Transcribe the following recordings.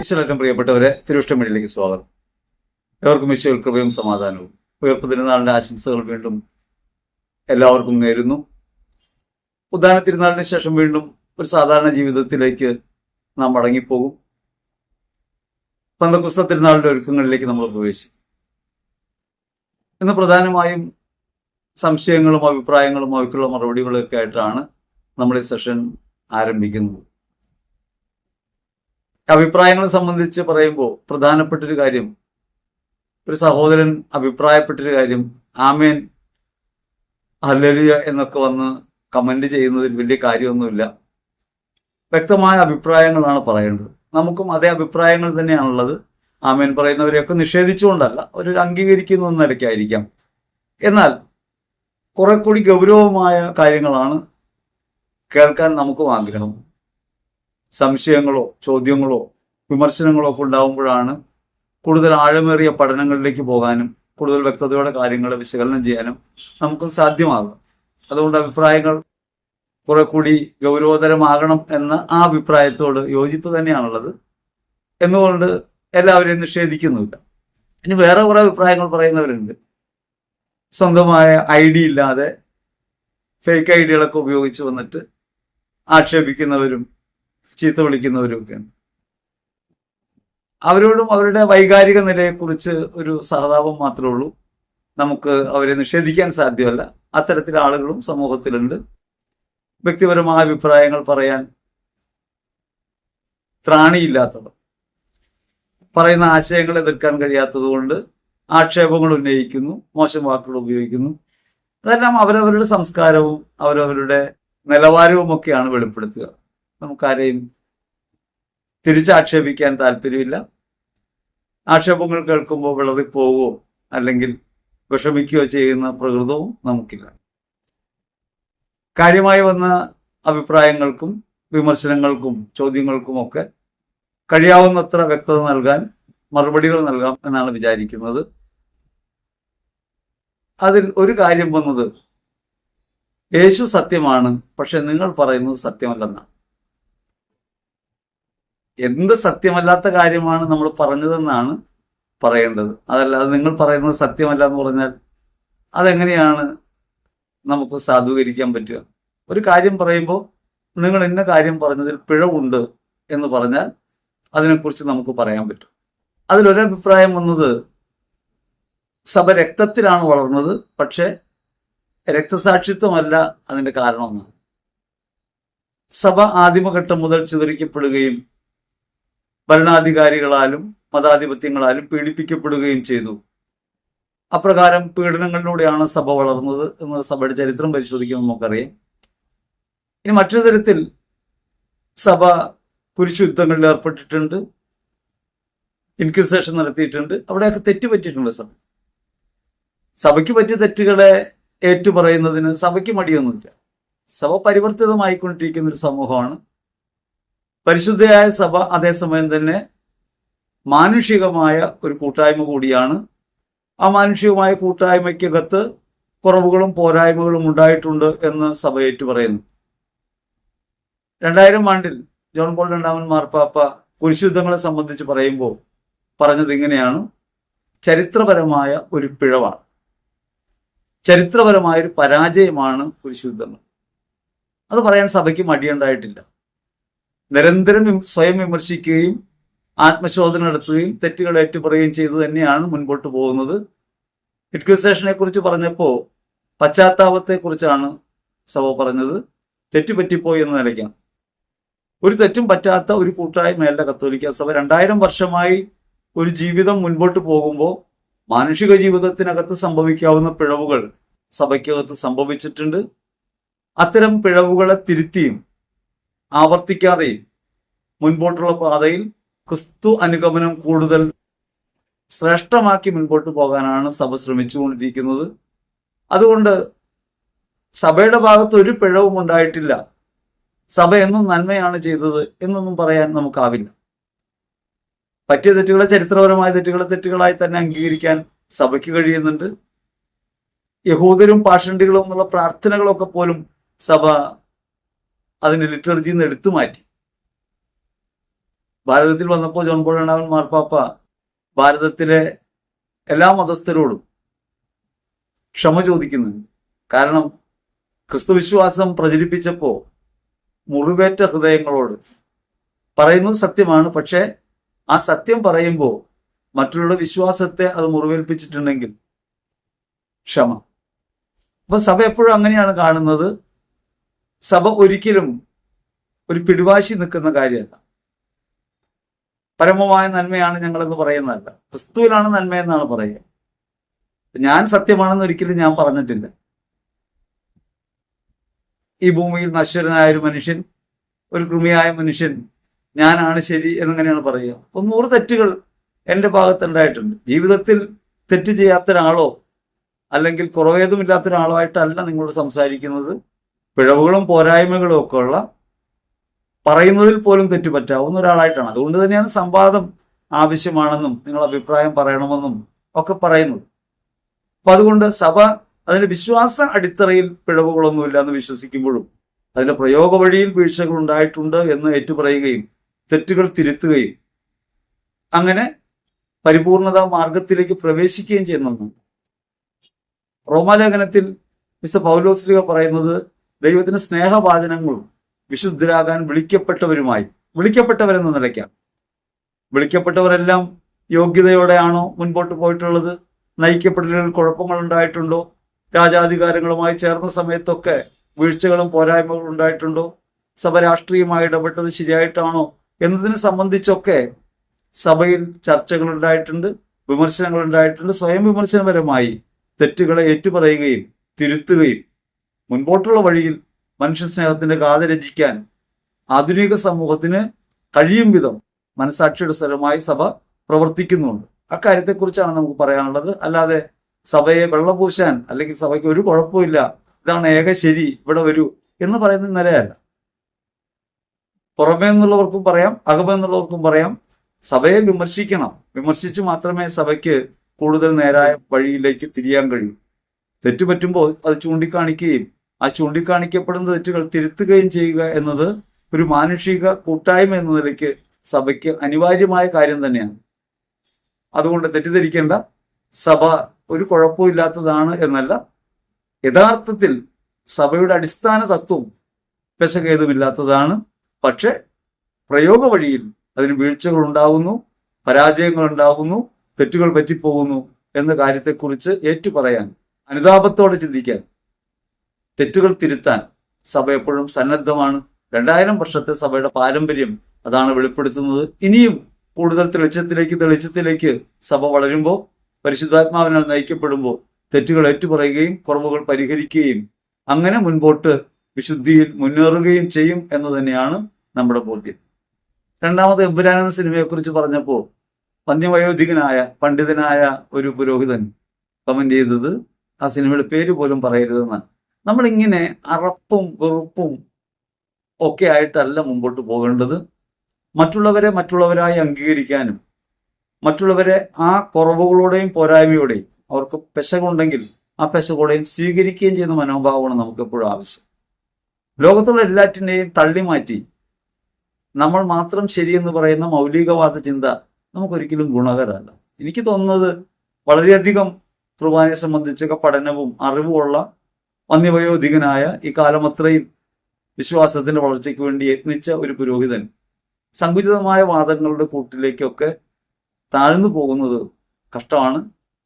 ഈശ്വരേറ്റം പ്രിയപ്പെട്ടവരെ, തിരുവിഷ്ടമിഴിലേക്ക് സ്വാഗതം. എവർക്കും ഈശ്വര കൃപയും സമാധാനവും ഉയർപ്പ് തിരുനാളിന്റെ ആശംസകൾ വീണ്ടും എല്ലാവർക്കും നേരുന്നു. ഉദ്ധാന തിരുനാളിന് ശേഷം വീണ്ടും ഒരു സാധാരണ ജീവിതത്തിലേക്ക് നാം മടങ്ങിപ്പോകും. പന്തക്കുസ്ത തിരുനാളിന്റെ ഒരുക്കങ്ങളിലേക്ക് നമ്മൾ പ്രവേശിക്കും. ഇന്ന് പ്രധാനമായും സംശയങ്ങളും അഭിപ്രായങ്ങളും അവയ്ക്കുള്ള മറുപടികളൊക്കെ ആയിട്ടാണ് നമ്മൾ ഈ സെഷൻ ആരംഭിക്കുന്നത്. അഭിപ്രായങ്ങളെ സംബന്ധിച്ച് പറയുമ്പോൾ പ്രധാനപ്പെട്ടൊരു കാര്യം, ഒരു സഹോദരൻ അഭിപ്രായപ്പെട്ടൊരു കാര്യം ആമേൻ ഹല്ലേലൂയ എന്നൊക്കെ വന്ന് കമന്റ് ചെയ്യുന്നതിൽ വലിയ കാര്യമൊന്നുമില്ല. വ്യക്തമായ അഭിപ്രായങ്ങളാണ് പറയേണ്ടത്. നമുക്കും അതേ അഭിപ്രായങ്ങൾ തന്നെയാണുള്ളത്. ആമേൻ പറയുന്നവരെയൊക്കെ നിഷേധിച്ചുകൊണ്ടല്ല, ഒരു അംഗീകരിക്കുന്നു എന്ന നിലയ്ക്കായിരിക്കാം. എന്നാൽ കുറെ കൂടി ഗൗരവമായ കാര്യങ്ങളാണ് കേൾക്കാൻ നമുക്കും ആഗ്രഹം. സംശയങ്ങളോ ചോദ്യങ്ങളോ വിമർശനങ്ങളോ ഒക്കെ ഉണ്ടാകുമ്പോഴാണ് കൂടുതൽ ആഴമേറിയ പഠനങ്ങളിലേക്ക് പോകാനും കൂടുതൽ വ്യക്തതയോടെ കാര്യങ്ങളെ വിശകലനം ചെയ്യാനും നമുക്ക് സാധ്യമാകും. അതുകൊണ്ട് അഭിപ്രായങ്ങൾ കുറെ കൂടി ഗൗരവതരമാകണം എന്ന ആ അഭിപ്രായത്തോട് യോജിപ്പ് തന്നെയാണുള്ളത്. എന്നുകൊണ്ട് എല്ലാവരെയും നിഷേധിക്കുന്നില്ല. ഇനി വേറെ കുറെ അഭിപ്രായങ്ങൾ പറയുന്നവരുണ്ട്. സ്വന്തമായ ഐഡി ഇല്ലാതെ ഫേക്ക് ഐഡികളൊക്കെ ഉപയോഗിച്ച് വന്നിട്ട് ആക്ഷേപിക്കുന്നവരും ചീത്ത വിളിക്കുന്നവരും ഒക്കെയാണ്. അവരോടും അവരുടെ വൈകാരിക നിലയെക്കുറിച്ച് ഒരു സഹതാപം മാത്രമേ ഉള്ളൂ. നമുക്ക് അവരെ നിഷേധിക്കാൻ സാധ്യമല്ല. അത്തരത്തിലെ ആളുകളും സമൂഹത്തിലുണ്ട്. വ്യക്തിപരമായ അഭിപ്രായങ്ങൾ പറയാൻ ത്രാണിയില്ലാത്തവർ, പറയുന്ന ആശയങ്ങൾ എതിർക്കാൻ കഴിയാത്തത് കൊണ്ട് ആക്ഷേപങ്ങൾ ഉന്നയിക്കുന്നു, മോശം വാക്കുകൾ ഉപയോഗിക്കുന്നു. അതെല്ലാം അവരവരുടെ സംസ്കാരവും അവരവരുടെ നിലവാരവും ഒക്കെയാണ് വെളിപ്പെടുത്തുക. നമുക്കാരെയും തിരിച്ചാക്ഷേപിക്കാൻ താല്പര്യമില്ല. ആക്ഷേപങ്ങൾ കേൾക്കുമ്പോൾ വിളറിപ്പോവുകയോ അല്ലെങ്കിൽ വിഷമിക്കുകയോ ചെയ്യുന്ന പ്രകൃതവും നമുക്കില്ല. കാര്യമായി വന്ന അഭിപ്രായങ്ങൾക്കും വിമർശനങ്ങൾക്കും ചോദ്യങ്ങൾക്കുമൊക്കെ കഴിയാവുന്നത്ര വ്യക്തത നൽകാൻ, മറുപടികൾ നൽകാം എന്നാണ് വിചാരിക്കുന്നത്. അതിൽ ഒരു കാര്യം വന്നത്, യേശു സത്യമാണ്, പക്ഷെ നിങ്ങൾ പറയുന്നത് സത്യമല്ലെന്നാണ്. എന്ത് സത്യമല്ലാത്ത കാര്യമാണ് നമ്മൾ പറഞ്ഞതെന്നാണ് പറയേണ്ടത്. അതല്ലാതെ നിങ്ങൾ പറയുന്നത് സത്യമല്ല എന്ന് പറഞ്ഞാൽ അതെങ്ങനെയാണ് നമുക്ക് സാധൂകരിക്കാൻ പറ്റുക? ഒരു കാര്യം പറയുമ്പോൾ നിങ്ങൾ ഇന്ന കാര്യം പറഞ്ഞതിൽ പിഴവുണ്ട് എന്ന് പറഞ്ഞാൽ അതിനെക്കുറിച്ച് നമുക്ക് പറയാൻ പറ്റും. അതിലൊരഭിപ്രായം വന്നത്, സഭ രക്തത്തിലാണ് വളർന്നത്, പക്ഷെ രക്തസാക്ഷിത്വമല്ല അതിന്റെ കാരണമെന്നാണ്. സഭ ആദിമഘട്ടം മുതൽ ചിതറിക്കപ്പെടുകയും ഭരണാധികാരികളാലും മതാധിപത്യങ്ങളാലും പീഡിപ്പിക്കപ്പെടുകയും ചെയ്തു. അപ്രകാരം പീഡനങ്ങളിലൂടെയാണ് സഭ വളർന്നത് എന്ന് സഭയുടെ ചരിത്രം പരിശോധിക്കുമ്പോൾ നമുക്കറിയാം. ഇനി മറ്റൊരു തരത്തിൽ സഭ കുരിശുയുദ്ധങ്ങളിൽ ഏർപ്പെട്ടിട്ടുണ്ട്, ഇൻക്വിസിഷൻ നടത്തിയിട്ടുണ്ട്. അവിടെയൊക്കെ തെറ്റുപറ്റിയിട്ടുണ്ട്. സഭയ്ക്ക് പറ്റിയ തെറ്റുകളെ ഏറ്റുപറയുന്നതിന് സഭയ്ക്ക് മടിയൊന്നുമില്ല. സഭ പരിവർത്തിതമായിക്കൊണ്ടിരിക്കുന്ന ഒരു സമൂഹമാണ്. പരിശുദ്ധയായ സഭ അതേസമയം തന്നെ മാനുഷികമായ ഒരു കൂട്ടായ്മ കൂടിയാണ്. ആ മാനുഷികമായ കൂട്ടായ്മയ്ക്കകത്ത് കുറവുകളും പോരായ്മകളും ഉണ്ടായിട്ടുണ്ട് എന്ന് സഭ ഏറ്റുപറയുന്നു. 2000 ആണ്ടിൽ ജോൺ പോൾ രണ്ടാമൻ മാർപ്പാപ്പ കുരിശുദ്ധങ്ങളെ സംബന്ധിച്ച് പറയുമ്പോൾ പറഞ്ഞത് ഇങ്ങനെയാണ്: ചരിത്രപരമായ ഒരു പിഴവാണ്, ചരിത്രപരമായൊരു പരാജയമാണ് കുരിശുദ്ധങ്ങൾ. അത് പറയാൻ സഭയ്ക്ക് മടിയുണ്ടായിട്ടില്ല. നിരന്തരം സ്വയം വിമർശിക്കുകയും ആത്മശോധന നടത്തുകയും തെറ്റുകൾ ഏറ്റുപറയുകയും ചെയ്തു തന്നെയാണ് മുൻപോട്ട് പോകുന്നത്. ഇൻക്വിസിഷനെ കുറിച്ച് പറഞ്ഞപ്പോൾ പശ്ചാത്താപത്തെക്കുറിച്ചാണ് സഭ പറഞ്ഞത്. തെറ്റുപറ്റിപ്പോയി എന്ന് നിലയ്ക്കാം. ഒരു തെറ്റും പറ്റാത്ത ഒരു കൂട്ടായ്മയല്ല കത്തോലിക്ക സഭ. 2000 വർഷമായി ഒരു ജീവിതം മുൻപോട്ട് പോകുമ്പോൾ മാനുഷിക ജീവിതത്തിനകത്ത് സംഭവിക്കാവുന്ന പിഴവുകൾ സഭയ്ക്കകത്ത് സംഭവിച്ചിട്ടുണ്ട്. അത്തരം പിഴവുകളെ തിരുത്തിയും ആവർത്തിക്കാതെയും മുൻപോട്ടുള്ള പാതയിൽ ക്രിസ്തു അനുഗമനം കൂടുതൽ ശ്രേഷ്ഠമാക്കി മുൻപോട്ട് പോകാനാണ് സഭ ശ്രമിച്ചുകൊണ്ടിരിക്കുന്നത്. അതുകൊണ്ട് സഭയുടെ ഭാഗത്ത് ഒരു പിഴവും ഉണ്ടായിട്ടില്ല, സഭ എന്നും നന്മയാണ് ചെയ്തത് എന്നൊന്നും പറയാൻ നമുക്കാവില്ല. പറ്റിയ തെറ്റുകളെ, ചരിത്രപരമായ തെറ്റുകളെ തെറ്റുകളായി തന്നെ അംഗീകരിക്കാൻ സഭയ്ക്ക് കഴിയുന്നുണ്ട്. യഹൂദരും പാഷണ്ഡികളും എന്നുള്ള പ്രാർത്ഥനകളൊക്കെ പോലും സഭ അതിന്റെ ലിറ്റർജിയിൽ നിന്ന് എടുത്തു മാറ്റി. ഭാരതത്തിൽ വന്നപ്പോൾ ജോൺ പോൾ രണ്ടാമൻ മാർപ്പാപ്പ ഭാരതത്തിലെ എല്ലാ മതസ്ഥരോടും ക്ഷമ ചോദിക്കുന്നുണ്ട്. കാരണം ക്രിസ്തുവിശ്വാസം പ്രചരിപ്പിച്ചപ്പോൾ മുറിവേറ്റ ഹൃദയങ്ങളോട് പറയുന്നത് സത്യമാണ്, പക്ഷെ ആ സത്യം പറയുമ്പോൾ മറ്റുള്ള വിശ്വാസത്തെ അത് മുറിവേൽപ്പിച്ചിട്ടുണ്ടെങ്കിൽ ക്ഷമ. അപ്പൊ സഭ എപ്പോഴും അങ്ങനെയാണ് കാണുന്നത്. സഭ ഒരിക്കലും ഒരു പിടിവാശി നിൽക്കുന്ന കാര്യമല്ല. പരമമായ നന്മയാണ് ഞങ്ങളെന്ന് പറയുന്നതല്ല, ക്രിസ്തുവിലാണ് നന്മയെന്നാണ് പറയുക. ഞാൻ സത്യമാണെന്ന് ഒരിക്കലും ഞാൻ പറഞ്ഞിട്ടില്ല. ഈ ഭൂമിയിൽ നശ്വരനായ ഒരു മനുഷ്യൻ, ഒരു കൃമിയായ മനുഷ്യൻ ഞാനാണ് ശരി എന്നെങ്ങനെയാണ് പറയുക? 100 തെറ്റുകൾ എൻ്റെ ഭാഗത്തുണ്ടായിട്ടുണ്ട്. ജീവിതത്തിൽ തെറ്റ് ചെയ്യാത്ത ഒരാളോ അല്ലെങ്കിൽ കുറവേതുമില്ലാത്ത ഒരാളോ ആയിട്ടല്ല നിങ്ങളോട് സംസാരിക്കുന്നത്. പിഴവുകളും പോരായ്മകളും ഒക്കെ ഉള്ള, പറയുന്നതിൽ പോലും തെറ്റ് പറ്റാവുന്ന ഒരാളായിട്ടാണ്. അതുകൊണ്ട് തന്നെയാണ് സംവാദം ആവശ്യമാണെന്നും നിങ്ങൾ അഭിപ്രായം പറയണമെന്നും ഒക്കെ പറയുന്നത്. അപ്പൊ അതുകൊണ്ട് സഭ അതിന്റെ വിശ്വാസ അടിത്തറയിൽ പിഴവുകളൊന്നുമില്ല എന്ന് വിശ്വസിക്കുമ്പോഴും അതിന്റെ പ്രയോഗ വഴിയിൽ വീഴ്ചകൾ ഉണ്ടായിട്ടുണ്ട് എന്ന് ഏറ്റുപറയുകയും തെറ്റുകൾ തിരുത്തുകയും അങ്ങനെ പരിപൂർണതാ മാർഗത്തിലേക്ക് പ്രവേശിക്കുകയും ചെയ്യുന്നു. റോമാലേഖനത്തിൽ മിസ്റ്റർ പൗലോസ്ലീഹ പറയുന്നത് ദൈവത്തിന്റെ സ്നേഹവാചനങ്ങളും വിശുദ്ധരാകാൻ വിളിക്കപ്പെട്ടവരെന്ന നിലയ്ക്കാണ്. വിളിക്കപ്പെട്ടവരെല്ലാം യോഗ്യതയോടെയാണോ മുൻപോട്ട് പോയിട്ടുള്ളത്? നയിക്കപ്പെടലുകളിൽ കുഴപ്പങ്ങൾ ഉണ്ടായിട്ടുണ്ടോ? രാജാധികാരങ്ങളുമായി ചേർന്ന സമയത്തൊക്കെ വീഴ്ചകളും പോരായ്മകളും ഉണ്ടായിട്ടുണ്ടോ? സഭ രാഷ്ട്രീയമായി ഇടപെട്ടത് ശരിയായിട്ടാണോ എന്നതിനെ സംബന്ധിച്ചൊക്കെ സഭയിൽ ചർച്ചകൾ ഉണ്ടായിട്ടുണ്ട്, വിമർശനങ്ങൾ ഉണ്ടായിട്ടുണ്ട്. സ്വയം വിമർശനപരമായി തെറ്റുകളെ ഏറ്റുപറയുകയും തിരുത്തുകയും മുൻപോട്ടുള്ള വഴിയിൽ മനുഷ്യ സ്നേഹത്തിന്റെ ഗാഥ രചിക്കാൻ ആധുനിക സമൂഹത്തിന് കഴിയും വിധം മനസാക്ഷിയുടെ സ്ഥലമായി സഭ പ്രവർത്തിക്കുന്നുണ്ട്. അക്കാര്യത്തെക്കുറിച്ചാണ് നമുക്ക് പറയാനുള്ളത്. അല്ലാതെ സഭയെ വെള്ളപൂശാൻ അല്ലെങ്കിൽ സഭയ്ക്ക് ഒരു കുഴപ്പമില്ല, ഇതാണ് ഏക ശരി, ഇവിടെ വരൂ എന്ന് പറയുന്ന നിലയല്ല. പുറമേ നിന്നുള്ളവർക്കും പറയാം, അകമേ നിന്നുള്ളവർക്കും പറയാം. സഭയെ വിമർശിക്കണം. വിമർശിച്ചു മാത്രമേ സഭയ്ക്ക് കൂടുതൽ നേരായ വഴിയിലേക്ക് തിരിയാൻ കഴിയൂ. തെറ്റുപറ്റുമ്പോൾ അത് ചൂണ്ടിക്കാണിക്കുകയും ആ ചൂണ്ടിക്കാണിക്കപ്പെടുന്ന തെറ്റുകൾ തിരുത്തുകയും ചെയ്യുക എന്നത് ഒരു മാനുഷിക കൂട്ടായ്മ എന്ന നിലയ്ക്ക് സഭയ്ക്ക് അനിവാര്യമായ കാര്യം തന്നെയാണ്. അതുകൊണ്ട് തെറ്റിദ്ധരിക്കേണ്ട, സഭ ഒരു കുഴപ്പമില്ലാത്തതാണ് എന്നല്ല. യഥാർത്ഥത്തിൽ സഭയുടെ അടിസ്ഥാന തത്വം പെശകേതുമില്ലാത്തതാണ്. പക്ഷെ പ്രയോഗ വഴിയിൽ അതിന് വീഴ്ചകൾ ഉണ്ടാകുന്നു, പരാജയങ്ങൾ ഉണ്ടാകുന്നു, തെറ്റുകൾ പറ്റിപ്പോകുന്നു എന്ന കാര്യത്തെക്കുറിച്ച് ഏറ്റുപറയാൻ, അനുതാപത്തോടെ ചിന്തിക്കാൻ, തെറ്റുകൾ തിരുത്താൻ സഭ എപ്പോഴും സന്നദ്ധമാണ്. 2000 വർഷത്തെ സഭയുടെ പാരമ്പര്യം അതാണ് വെളിപ്പെടുത്തുന്നത്. ഇനിയും കൂടുതൽ തെളിച്ചത്തിലേക്ക് സഭ വളരുമ്പോൾ, പരിശുദ്ധാത്മാവിനാൽ നയിക്കപ്പെടുമ്പോൾ തെറ്റുകൾ ഏറ്റുപറയുകയും കുറവുകൾ പരിഹരിക്കുകയും അങ്ങനെ മുൻപോട്ട് വിശുദ്ധിയിൽ മുന്നേറുകയും ചെയ്യും എന്ന് തന്നെയാണ് നമ്മുടെ ബോധ്യം. രണ്ടാമത് എമ്പുരാൻ എന്ന സിനിമയെക്കുറിച്ച് പറഞ്ഞപ്പോൾ വന്യവയോധികനായ പണ്ഡിതനായ ഒരു പുരോഹിതൻ കമന്റ് ചെയ്തത് ആ സിനിമയുടെ പേര് പോലും പറയരുതെന്നാണ്. നമ്മളിങ്ങനെ അറപ്പും വെറുപ്പും ഒക്കെ ആയിട്ടല്ല മുമ്പോട്ട് പോകേണ്ടത്. മറ്റുള്ളവരെ മറ്റുള്ളവരായി അംഗീകരിക്കാനും മറ്റുള്ളവരെ ആ കുറവുകളോടെയും പോരായ്മയോടെയും, അവർക്ക് പെശകുണ്ടെങ്കിൽ ആ പെശകോടെയും സ്വീകരിക്കുകയും ചെയ്യുന്ന മനോഭാവമാണ് നമുക്ക് എപ്പോഴും ആവശ്യം. ലോകത്തുള്ള എല്ലാറ്റിനെയും തള്ളിമാറ്റി നമ്മൾ മാത്രം ശരിയെന്ന് പറയുന്ന മൗലികവാദ ചിന്ത നമുക്കൊരിക്കലും ഗുണകരമല്ല. എനിക്ക് തോന്നുന്നത് വളരെയധികം കുർബാനയെ സംബന്ധിച്ചൊക്കെ പഠനവും അറിവുമുള്ള വന്യവയോധികനായ ഈ കാലമത്രയും വിശ്വാസത്തിന്റെ വളർച്ചയ്ക്ക് വേണ്ടി യത്നിച്ച ഒരു പുരോഹിതൻ സങ്കുചിതമായ വാദങ്ങളുടെ കൂട്ടിലേക്കൊക്കെ താഴ്ന്നു പോകുന്നത് കഷ്ടമാണ്.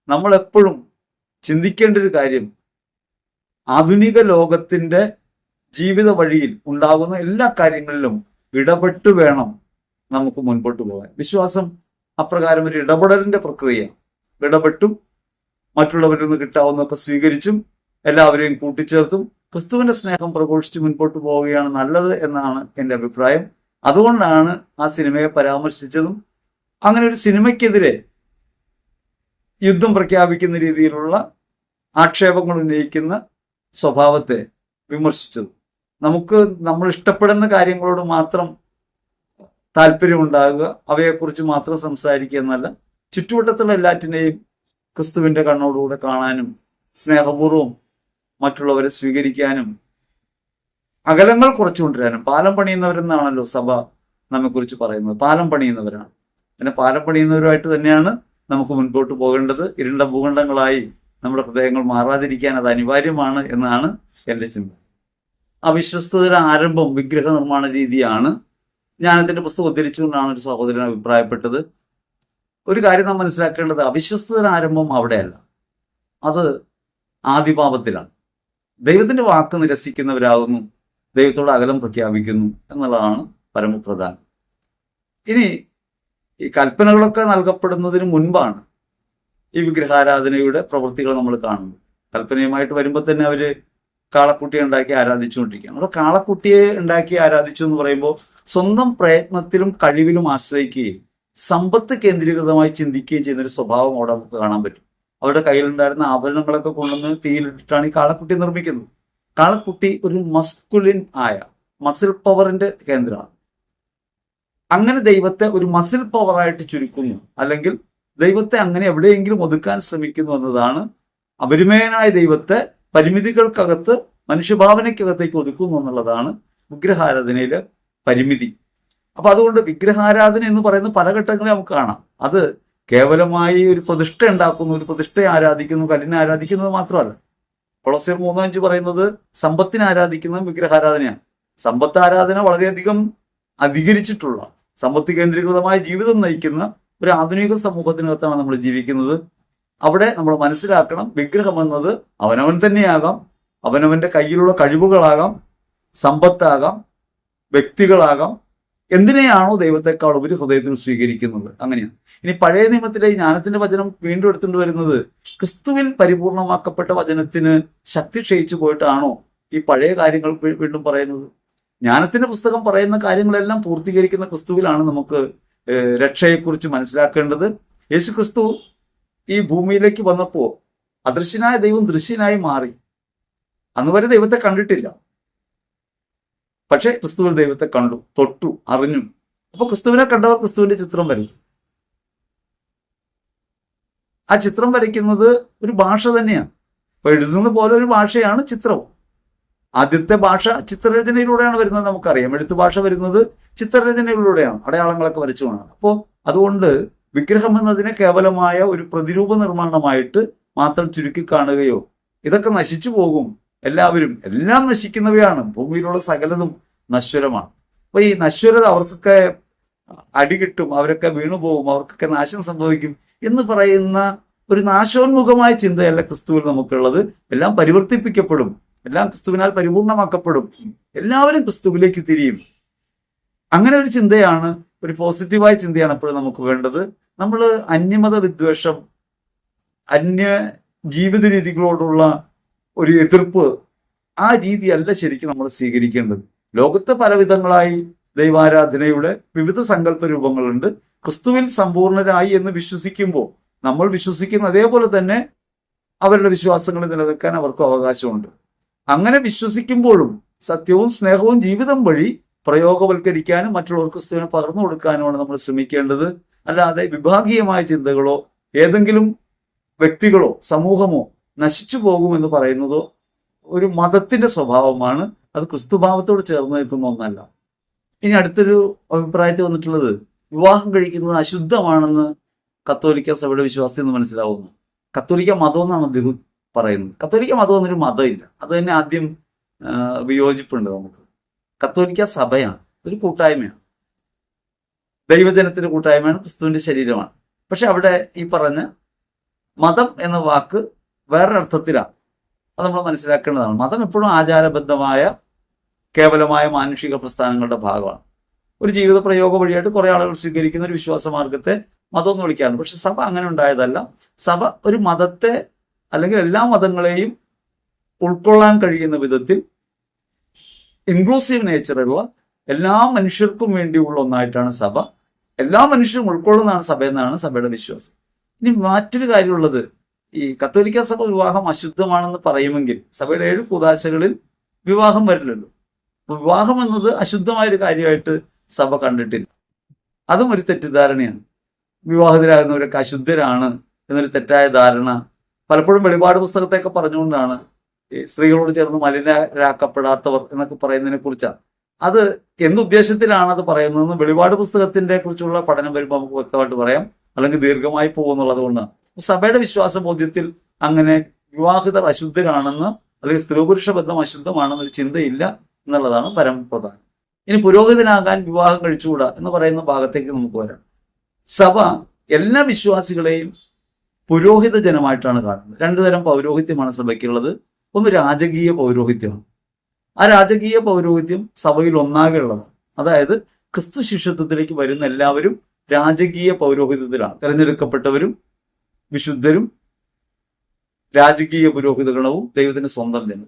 നമ്മളെപ്പോഴും ചിന്തിക്കേണ്ട ഒരു കാര്യം, ആധുനിക ലോകത്തിന്റെ ജീവിത വഴിയിൽ ഉണ്ടാകുന്ന എല്ലാ കാര്യങ്ങളിലും ഇടപെട്ട് വേണം നമുക്ക് മുൻപോട്ട് പോകാൻ. വിശ്വാസം അപ്രകാരം ഒരു ഇടപെടലിന്റെ പ്രക്രിയ. ഇടപെട്ടും മറ്റുള്ളവരിൽ നിന്ന് കിട്ടാവുന്നതൊക്കെ സ്വീകരിച്ചും എല്ലാവരെയും കൂട്ടിച്ചേർത്തും ക്രിസ്തുവിന്റെ സ്നേഹം പ്രഘോഷിച്ച് മുൻപോട്ട് പോവുകയാണ് നല്ലത് എന്നാണ് എൻ്റെ അഭിപ്രായം. അതുകൊണ്ടാണ് ആ സിനിമയെ പരാമർശിച്ചതും അങ്ങനെ ഒരു സിനിമയ്ക്കെതിരെ യുദ്ധം പ്രഖ്യാപിക്കുന്ന രീതിയിലുള്ള ആക്ഷേപങ്ങൾ ഉന്നയിക്കുന്ന സ്വഭാവത്തെ വിമർശിച്ചത്. നമുക്ക് നമ്മൾ ഇഷ്ടപ്പെടുന്ന കാര്യങ്ങളോട് മാത്രം താല്പര്യമുണ്ടാകുക, അവയെക്കുറിച്ച് മാത്രം സംസാരിക്കുക എന്നല്ല, ചുറ്റുവട്ടത്തുള്ള എല്ലാറ്റിനെയും ക്രിസ്തുവിന്റെ കണ്ണോടുകൂടെ കാണാനും സ്നേഹപൂർവ്വം മറ്റുള്ളവരെ സ്വീകരിക്കാനും അകലങ്ങൾ കുറച്ചു കൊണ്ടുവരാനും. പാലം പണിയുന്നവരെന്നാണല്ലോ സഭ നമ്മെക്കുറിച്ച് പറയുന്നത്. പാലം പണിയുന്നവരാണ്. പിന്നെ പാലം പണിയുന്നവരുമായിട്ട് തന്നെയാണ് നമുക്ക് മുൻപോട്ട് പോകേണ്ടത്. ഇരുണ്ട ഭൂഖണ്ഡങ്ങളായി നമ്മുടെ ഹൃദയങ്ങൾ മാറാതിരിക്കാൻ അത് അനിവാര്യമാണ് എന്നാണ് എൻ്റെ ചിന്ത. അവിശ്വസ്തയുടെ ആരംഭം വിഗ്രഹ നിർമ്മാണ രീതിയാണ്. ജ്ഞാനത്തിന്റെ പുസ്തകം ഉദ്ധരിച്ചുകൊണ്ടാണ് ഒരു സഹോദരൻ അഭിപ്രായപ്പെട്ടത്. ഒരു കാര്യം നാം മനസ്സിലാക്കേണ്ടത്, അവിശ്വസ്തയുടെ ആരംഭം അവിടെയല്ല, അത് ആദിപാപത്തിലാണ്. ദൈവത്തിന്റെ വാക്ക് നിരസിക്കുന്നവരാകുന്നു, ദൈവത്തോട് അകലം പ്രഖ്യാപിക്കുന്നു എന്നുള്ളതാണ് പരമപ്രധാനം. ഇനി ഈ കൽപ്പനകളൊക്കെ നൽകപ്പെടുന്നതിന് മുൻപാണ് ഈ വിഗ്രഹാരാധനയുടെ പ്രവൃത്തികൾ നമ്മൾ കാണുന്നത്. കൽപ്പനയുമായിട്ട് വരുമ്പോൾ തന്നെ അവര് കാളക്കുട്ടിയെ ഉണ്ടാക്കി ആരാധിച്ചുകൊണ്ടിരിക്കുകയാണ്. അവിടെ കാളക്കുട്ടിയെ ഉണ്ടാക്കി ആരാധിച്ചു എന്ന് പറയുമ്പോൾ സ്വന്തം പ്രയത്നത്തിലും കഴിവിലും ആശ്രയിക്കുകയും സമ്പത്ത് കേന്ദ്രീകൃതമായി ചിന്തിക്കുകയും ചെയ്യുന്ന ഒരു സ്വഭാവം അവിടെ നമുക്ക് കാണാൻ പറ്റും. അവരുടെ കയ്യിലുണ്ടായിരുന്ന ആഭരണങ്ങളൊക്കെ കൊണ്ടുവന്ന് തീയിലിട്ടിട്ടാണ് ഈ കാളക്കുട്ടി നിർമ്മിക്കുന്നത്. കാളക്കുട്ടി ഒരു മസ്കുലിൻ ആയ മസിൽ പവറിന്റെ കേന്ദ്രമാണ്. അങ്ങനെ ദൈവത്തെ ഒരു മസിൽ പവറായിട്ട് ചുരുക്കുന്നു, അല്ലെങ്കിൽ ദൈവത്തെ അങ്ങനെ എവിടെയെങ്കിലും ഒതുക്കാൻ ശ്രമിക്കുന്നു എന്നതാണ് അപരിമേയനായ ദൈവത്തെ പരിമിതികൾക്കകത്ത് മനുഷ്യഭാവനയ്ക്കകത്തേക്ക് ഒതുക്കുന്നു എന്നുള്ളതാണ് വിഗ്രഹാരാധനയിലെ പരിമിതി. അപ്പൊ അതുകൊണ്ട് വിഗ്രഹാരാധന എന്ന് പറയുന്ന പല ഘട്ടങ്ങളെ നമുക്ക് കാണാം. അത് കേവലമായി ഒരു പ്രതിഷ്ഠ ഉണ്ടാക്കുന്നു, ഒരു പ്രതിഷ്ഠയെ ആരാധിക്കുന്നു, കല്ലിനെ ആരാധിക്കുന്നത് മാത്രമല്ല. കൊളോസ്യർ 3:5 പറയുന്നത് സമ്പത്തിനെ ആരാധിക്കുന്നത് വിഗ്രഹാരാധനയാണ്. സമ്പത്ത് ആരാധന വളരെയധികം അധികരിച്ചിട്ടുള്ള സമ്പത്ത് കേന്ദ്രീകൃതമായ ജീവിതം നയിക്കുന്ന ഒരു ആധുനിക സമൂഹത്തിനകത്താണ് നമ്മൾ ജീവിക്കുന്നത്. അവിടെ നമ്മൾ മനസ്സിലാക്കണം, വിഗ്രഹം എന്നത് അവനവൻ തന്നെയാകാം, അവനവന്റെ കയ്യിലുള്ള കഴിവുകളാകാം, സമ്പത്താകാം, വ്യക്തികളാകാം, എന്തിനെയാണോ ദൈവത്തെക്കാൾ ഉപരി ഹൃദയത്തിൽ സ്വീകരിക്കുന്നത് അങ്ങനെയാണ്. ഇനി പഴയ നിയമത്തിലെ ഈ ജ്ഞാനത്തിന്റെ വചനം വീണ്ടും എടുത്തുകൊണ്ട് വരുന്നത് ക്രിസ്തുവിൽ പരിപൂർണമാക്കപ്പെട്ട വചനത്തിന് ശക്തി ക്ഷയിച്ചു പോയിട്ടാണോ ഈ പഴയ കാര്യങ്ങൾ വീണ്ടും പറയുന്നത്? ജ്ഞാനത്തിന്റെ പുസ്തകം പറയുന്ന കാര്യങ്ങളെല്ലാം പൂർത്തീകരിക്കുന്ന ക്രിസ്തുവിലാണ് നമുക്ക് രക്ഷയെക്കുറിച്ച് മനസ്സിലാക്കേണ്ടത്. യേശു ക്രിസ്തു ഈ ഭൂമിയിലേക്ക് വന്നപ്പോൾ അദൃശ്യനായ ദൈവം ദൃശ്യനായി മാറി. അന്ന് വരെ ദൈവത്തെ കണ്ടിട്ടില്ല, പക്ഷെ ക്രിസ്തുവിൽ ദൈവത്തെ കണ്ടു, തൊട്ടു, അറിഞ്ഞു. അപ്പൊ ക്രിസ്തുവിനെ കണ്ടവർ ക്രിസ്തുവിന്റെ ചിത്രം വരയ്ക്കും. ആ ചിത്രം വരയ്ക്കുന്നത് ഒരു ഭാഷ തന്നെയാണ്. അപ്പൊ എഴുതുന്ന പോലെ ഒരു ഭാഷയാണ് ചിത്രവും. ആദ്യത്തെ ഭാഷ ചിത്രരചനയിലൂടെയാണ് വരുന്നത്, നമുക്കറിയാം. എഴുത്തു ഭാഷ വരുന്നത് ചിത്രരചനയിലൂടെയാണ്, അടയാളങ്ങളൊക്കെ വരച്ചുകൊണ്ടാണ്. അപ്പോൾ അതുകൊണ്ട് വിഗ്രഹം എന്നതിനെ കേവലമായ ഒരു പ്രതിരൂപ നിർമ്മാണമായിട്ട് മാത്രം ചുരുക്കി കാണുകയോ, ഇതൊക്കെ നശിച്ചു പോകും, എല്ലാം നശിക്കുന്നവയാണ്, ഭൂമിയിലുള്ള സകലതും നശ്വരമാണ്. അപ്പൊ ഈ നശ്വരത അവർക്കൊക്കെ അടികിട്ടും, അവരൊക്കെ വീണുപോകും, അവർക്കൊക്കെ നാശം സംഭവിക്കും എന്ന് പറയുന്ന ഒരു നാശോന്മുഖമായ ചിന്തയല്ല ക്രിസ്തുവിൽ നമുക്കുള്ളത്. എല്ലാം പരിവർത്തിപ്പിക്കപ്പെടും, എല്ലാം ക്രിസ്തുവിനാൽ പരിപൂർണമാക്കപ്പെടും, എല്ലാവരും ക്രിസ്തുവിലേക്ക് തിരിയും. അങ്ങനെ ഒരു ചിന്തയാണ്, ഒരു പോസിറ്റീവായ ചിന്തയാണ് എപ്പോഴും നമുക്ക് വേണ്ടത്. നമ്മൾ അന്യമത വിദ്വേഷം, അന്യ ജീവിത രീതികളോടുള്ള ഒരു എതിർപ്പ്, ആ രീതിയല്ല ശരിക്കും നമ്മൾ സ്വീകരിക്കേണ്ടത്. ലോകത്ത് പലവിധങ്ങളായി ദൈവാരാധനയുടെ വിവിധ സങ്കല്പ രൂപങ്ങളുണ്ട്. ക്രിസ്തുവിൽ സമ്പൂർണരായി എന്ന് വിശ്വസിക്കുമ്പോൾ നമ്മൾ വിശ്വസിക്കുന്ന അതേപോലെ തന്നെ അവരുടെ വിശ്വാസങ്ങളിൽ നിലനിൽക്കാൻ അവർക്ക് അവകാശമുണ്ട്. അങ്ങനെ വിശ്വസിക്കുമ്പോഴും സത്യവും സ്നേഹവും ജീവിതം വഴി പ്രയോഗവൽക്കരിക്കാനും മറ്റുള്ളവർക്ക് ക്രിസ്തുവിനെ പകർന്നു കൊടുക്കാനുമാണ് നമ്മൾ ശ്രമിക്കേണ്ടത്. അല്ലാതെ വിഭാഗീയമായ ചിന്തകളോ ഏതെങ്കിലും വ്യക്തികളോ സമൂഹമോ നശിച്ചു പോകുമെന്ന് പറയുന്നതോ ഒരു മതത്തിന്റെ സ്വഭാവമാണ്. അത് ക്രിസ്തുഭാവത്തോട് ചേർന്ന് നിൽക്കുന്ന ഒന്നല്ല. ഇനി അടുത്തൊരു അഭിപ്രായത്തിൽ വന്നിട്ടുള്ളത്, വിവാഹം കഴിക്കുന്നത് അശുദ്ധമാണെന്ന് കത്തോലിക്ക സഭയുടെ വിശ്വാസത്തിൽ നിന്ന് മനസ്സിലാവുന്നു. കത്തോലിക്ക മതം എന്നാണ് അദ്ദേഹം പറയുന്നത്. കത്തോലിക്ക മതം എന്നൊരു മതമില്ല. അത് തന്നെ ആദ്യം വിയോജിപ്പുണ്ട് നമുക്ക്. കത്തോലിക്ക സഭയാണ്, ഒരു കൂട്ടായ്മയാണ്, ദൈവജനത്തിന്റെ കൂട്ടായ്മയാണ്, ക്രിസ്തുവിന്റെ ശരീരമാണ്. പക്ഷെ അവിടെ ഈ പറഞ്ഞ മതം എന്ന വാക്ക് വേറൊരർത്ഥത്തിലാണ്. അത് നമ്മൾ മനസ്സിലാക്കേണ്ടതാണ്. മതം എപ്പോഴും ആചാരബദ്ധമായ കേവലമായ മാനുഷിക പ്രസ്ഥാനങ്ങളുടെ ഭാഗമാണ്. ഒരു ജീവിത പ്രയോഗ വഴിയായിട്ട് കുറെ ആളുകൾ സ്വീകരിക്കുന്ന ഒരു വിശ്വാസ മാർഗത്തെ മതം എന്ന് വിളിക്കാറുണ്ട്. പക്ഷെ സഭ അങ്ങനെ ഉണ്ടായതല്ല. സഭ ഒരു മതത്തെ അല്ലെങ്കിൽ എല്ലാ മതങ്ങളെയും ഉൾക്കൊള്ളാൻ കഴിയുന്ന വിധത്തിൽ ഇൻക്ലൂസീവ് നേച്ചറുള്ള എല്ലാ മനുഷ്യർക്കും വേണ്ടിയുള്ള ഒന്നായിട്ടാണ് സഭ. എല്ലാ മനുഷ്യരും ഉൾക്കൊള്ളുന്നതാണ് സഭ എന്നാണ് സഭയുടെ വിശ്വാസം. ഇനി മറ്റൊരു കാര്യമുള്ളത്, ഈ കത്തോലിക്ക സഭ വിവാഹം അശുദ്ധമാണെന്ന് പറയുമെങ്കിൽ സഭയുടെ 7 കൂദാശകളിൽ വിവാഹം വരില്ലല്ലോ. വിവാഹം എന്നത് അശുദ്ധമായൊരു കാര്യമായിട്ട് സഭ കണ്ടിട്ടില്ല. അതും ഒരു തെറ്റിദ്ധാരണയാണ്. വിവാഹിതരാകുന്നവരൊക്കെ അശുദ്ധരാണ് എന്നൊരു തെറ്റായ ധാരണ പലപ്പോഴും വെളിപാട് പുസ്തകത്തെയൊക്കെ പറഞ്ഞുകൊണ്ടാണ് ഈ സ്ത്രീകളോട് ചേർന്ന് മലിനരാക്കപ്പെടാത്തവർ എന്നൊക്കെ പറയുന്നതിനെ കുറിച്ചാണ്. അത് എന്തുദ്ദേശത്തിലാണ് അത് പറയുന്നതെന്ന് വെളിപാട് പുസ്തകത്തിന്റെ കുറിച്ചുള്ള പഠനം വരുമ്പോൾ നമുക്ക് വ്യക്തമായിട്ട് പറയാം, അല്ലെങ്കിൽ ദീർഘമായി പോകുന്നുള്ളത് കൊണ്ടാണ്. സഭയുടെ വിശ്വാസ ബോധ്യത്തിൽ അങ്ങനെ വിവാഹിതർ അശുദ്ധരാണെന്ന് അല്ലെങ്കിൽ സ്ത്രീ പുരുഷ ബന്ധം അശുദ്ധമാണെന്നൊരു ചിന്തയില്ല എന്നുള്ളതാണ് പരമപ്രധാനം. ഇനി പുരോഹിതനാകാൻ വിവാഹം കഴിച്ചുകൂടാ എന്ന് പറയുന്ന ഭാഗത്തേക്ക് നമുക്ക് വരാം. സഭ എല്ലാ വിശ്വാസികളെയും പുരോഹിത ജനമായിട്ടാണ് കാണുന്നത്. രണ്ടു തരം പൗരോഹിത്യമാണ് സഭയ്ക്കുള്ളത്. ഒന്ന് രാജകീയ പൗരോഹിത്യമാണ്. ആ രാജകീയ പൗരോഹിത്യം സഭയിൽ ഒന്നാകെ ഉള്ളതാണ്. അതായത് ക്രിസ്തു ശിഷ്യത്വത്തിലേക്ക് വരുന്ന എല്ലാവരും രാജകീയ പൗരോഹിത്യത്തിലാണ്. തെരഞ്ഞെടുക്കപ്പെട്ടവരും വിശുദ്ധരും രാജകീയ പുരോഹിതഗണവും ദൈവത്തിന്റെ സ്വന്തം ജനം.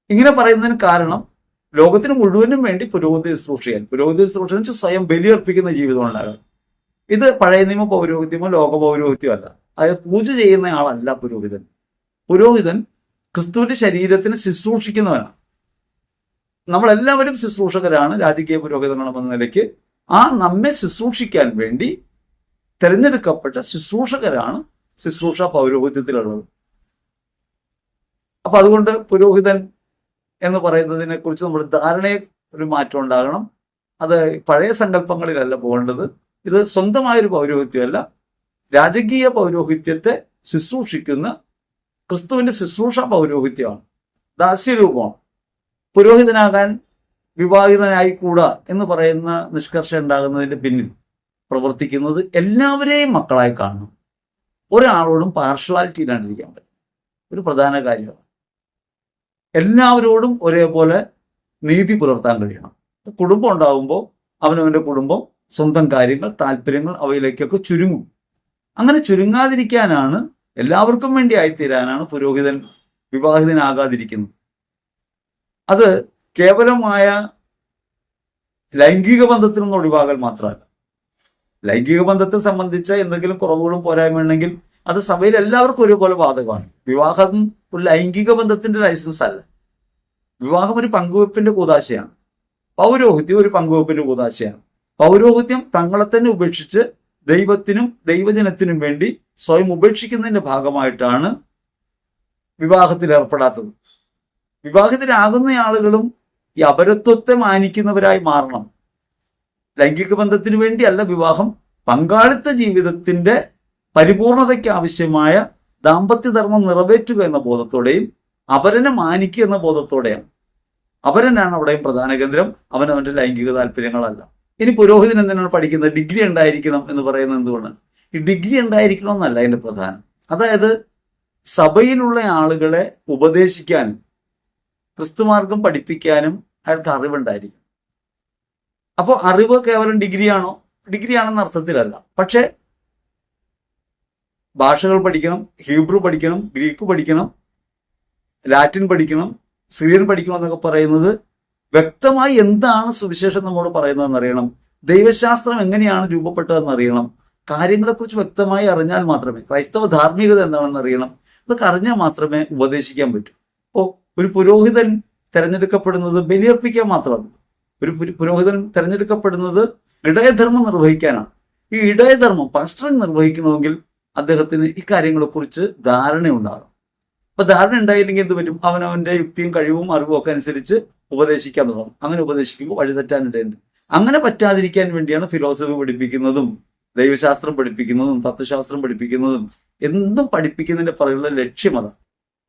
ഇങ്ങനെ പറയുന്നതിന് കാരണം ലോകത്തിന് മുഴുവനും വേണ്ടി പുരോഹിത ശുശ്രൂഷയാൽ, പുരോഹിത ശുശ്രൂഷ എന്ന് വെച്ചാൽ സ്വയം ബലിയർപ്പിക്കുന്ന ജീവിതം ഉണ്ടാകാം. ഇത് പഴയ നിയമ പൗരോഹിത്യമോ ലോക പൗരോഹിത്യമോ അല്ല. അതായത് പൂജ ചെയ്യുന്ന ആളല്ല പുരോഹിതൻ. പുരോഹിതൻ ക്രിസ്തുവിന്റെ ശരീരത്തിന് ശുശ്രൂഷിക്കുന്നവനാണ്. നമ്മളെല്ലാവരും ശുശ്രൂഷകരാണ്, രാജകീയ പുരോഹിതങ്ങളും എന്ന നിലയ്ക്ക്. ആ നമ്മെ ശുശ്രൂഷിക്കാൻ വേണ്ടി തിരഞ്ഞെടുക്കപ്പെട്ട ശുശ്രൂഷകരാണ് ശുശ്രൂഷ പൗരോഹിത്യത്തിലുള്ളത്. അപ്പൊ അതുകൊണ്ട് പുരോഹിതൻ എന്ന് പറയുന്നതിനെ കുറിച്ച് നമ്മുടെ ധാരണയെ ഒരു മാറ്റം ഉണ്ടാകണം. അത് പഴയ സങ്കല്പങ്ങളിലല്ല പോകേണ്ടത്. ഇത് സ്വന്തമായൊരു പൗരോഹിത്യമല്ല, രാജകീയ പൗരോഹിത്യത്തെ ശുശ്രൂഷിക്കുന്ന ക്രിസ്തുവിന്റെ ശുശ്രൂഷ പൗരോഹിത്യമാണ്, ദാസ്യരൂപമാണ്. പുരോഹിതനാകാൻ വിവാഹിതനായി കൂടാ എന്ന് പറയുന്ന നിഷ്കർഷ ഉണ്ടാകുന്നതിന്റെ പിന്നിൽ പ്രവർത്തിക്കുന്നത് എല്ലാവരെയും മക്കളായി കാണണം. ഒരാളോടും പാർഷ്വാലിറ്റി ഇല്ലാണ്ടിരിക്കാൻ പറ്റും. ഒരു പ്രധാന കാര്യമാണ്. എല്ലാവരോടും ഒരേപോലെ നീതി പുലർത്താൻ കഴിയണം. കുടുംബം ഉണ്ടാകുമ്പോൾ അവനവന്റെ കുടുംബം, സ്വന്തം കാര്യങ്ങൾ, താല്പര്യങ്ങൾ അവയിലേക്കൊക്കെ ചുരുങ്ങും. അങ്ങനെ ചുരുങ്ങാതിരിക്കാനാണ്, എല്ലാവർക്കും വേണ്ടി ആയിത്തീരാനാണ് പുരോഹിതൻ വിവാഹിതനാകാതിരിക്കുന്നത്. അത് കേവലമായ ലൈംഗിക ബന്ധത്തിൽ നിന്ന് ഒഴിവാകൽ മാത്രമല്ല. ലൈംഗിക ബന്ധത്തെ സംബന്ധിച്ച എന്തെങ്കിലും കുറവുകളും പോരായ്മയുണ്ടെങ്കിൽ അത് സഭയിൽ എല്ലാവർക്കും ഒരുപോലെ ബാധകമാണ്. വിവാഹം ഒരു ലൈംഗിക ബന്ധത്തിന്റെ ലൈസൻസ് അല്ല. വിവാഹം ഒരു പങ്കുവെപ്പിന്റെ കൂതാശയാണ്. പൗരോഹിത്യം ഒരു പങ്കുവെപ്പിന്റെ കൂതാശയാണ്. പൗരോഹിത്യം തങ്ങളെ തന്നെ ഉപേക്ഷിച്ച് ദൈവത്തിനും ദൈവജനത്തിനും വേണ്ടി സ്വയം ഉപേക്ഷിക്കുന്നതിന്റെ ഭാഗമായിട്ടാണ് വിവാഹത്തിൽ ഏർപ്പെടാത്തത്. വിവാഹിതരാകുന്ന ആളുകളും ഈ അപരത്വത്തെ മാനിക്കുന്നവരായി മാറണം. ലൈംഗിക ബന്ധത്തിന് വേണ്ടിയല്ല വിവാഹം, പങ്കാളിത്ത ജീവിതത്തിന്റെ പരിപൂർണതയ്ക്ക് ആവശ്യമായ ദാമ്പത്യധർമ്മം നിറവേറ്റുക എന്ന ബോധത്തോടെയും അപരനെ മാനിക്കുക എന്ന ബോധത്തോടെയാണ്. അപരനാണ് അവിടെയും പ്രധാന കേന്ദ്രം, അവനവന്റെ ലൈംഗിക താല്പര്യങ്ങളല്ല. ഇനി പുരോഹിതൻ എന്തിനാണ് പഠിക്കുന്നത്? ഡിഗ്രി ഉണ്ടായിരിക്കണം എന്ന് പറയുന്നത് എന്തുകൊണ്ടാണ്? ഈ ഡിഗ്രി ഉണ്ടായിരിക്കണം എന്നല്ല അതിന്റെ പ്രധാനം. അതായത് സഭയിലുള്ള ആളുകളെ ഉപദേശിക്കാനും ക്രിസ്തുമാർഗം പഠിപ്പിക്കാനും അയാൾക്ക് അറിവുണ്ടായിരിക്കും. അപ്പോൾ അറിവ് കേവലം ഡിഗ്രിയാണോ? ഡിഗ്രിയാണെന്ന അർത്ഥത്തിലല്ല. പക്ഷെ ഭാഷകൾ പഠിക്കണം, ഹീബ്രു പഠിക്കണം, ഗ്രീക്ക് പഠിക്കണം, ലാറ്റിൻ പഠിക്കണം, സിറിയൻ പഠിക്കണം എന്നൊക്കെ പറയുന്നത് വ്യക്തമായി എന്താണ് സുവിശേഷം നമ്മോട് പറയുന്നതെന്ന് അറിയണം. ദൈവശാസ്ത്രം എങ്ങനെയാണ് രൂപപ്പെട്ടതെന്ന് അറിയണം. കാര്യങ്ങളെക്കുറിച്ച് വ്യക്തമായി അറിഞ്ഞാൽ മാത്രമേ, ക്രൈസ്തവ ധാർമ്മികത എന്താണെന്ന് അറിയണം. ഇതൊക്കെ അറിഞ്ഞാൽ മാത്രമേ ഉപദേശിക്കാൻ പറ്റൂ. അപ്പോൾ ഒരു പുരോഹിതൻ തെരഞ്ഞെടുക്കപ്പെടുന്നത് ബലിയർപ്പിക്കാൻ മാത്രമല്ല. ഒരു പുരോഹിതൻ തെരഞ്ഞെടുക്കപ്പെടുന്നത് ഇടയധർമ്മം നിർവഹിക്കാനാണ്. ഈ ഇടയധർമ്മം പാസ്റ്ററിങ് നിർവഹിക്കണമെങ്കിൽ അദ്ദേഹത്തിന് ഈ കാര്യങ്ങളെക്കുറിച്ച് ധാരണയുണ്ടാകും. അപ്പൊ ധാരണ ഉണ്ടായില്ലെങ്കിൽ എന്ത് പറ്റും? അവനവന്റെ യുക്തിയും കഴിവും അറിവും ഒക്കെ അനുസരിച്ച് ഉപദേശിക്കാൻ തുടങ്ങും. അങ്ങനെ ഉപദേശിക്കുമ്പോൾ വഴിതെറ്റാനിടയുണ്ട്. അങ്ങനെ പറ്റാതിരിക്കാൻ വേണ്ടിയാണ് ഫിലോസഫി പഠിപ്പിക്കുന്നതും ദൈവശാസ്ത്രം പഠിപ്പിക്കുന്നതും തത്വശാസ്ത്രം പഠിപ്പിക്കുന്നതും എന്തും പഠിപ്പിക്കുന്നതിന്റെ പറയുന്ന ലക്ഷ്യം അതാണ്.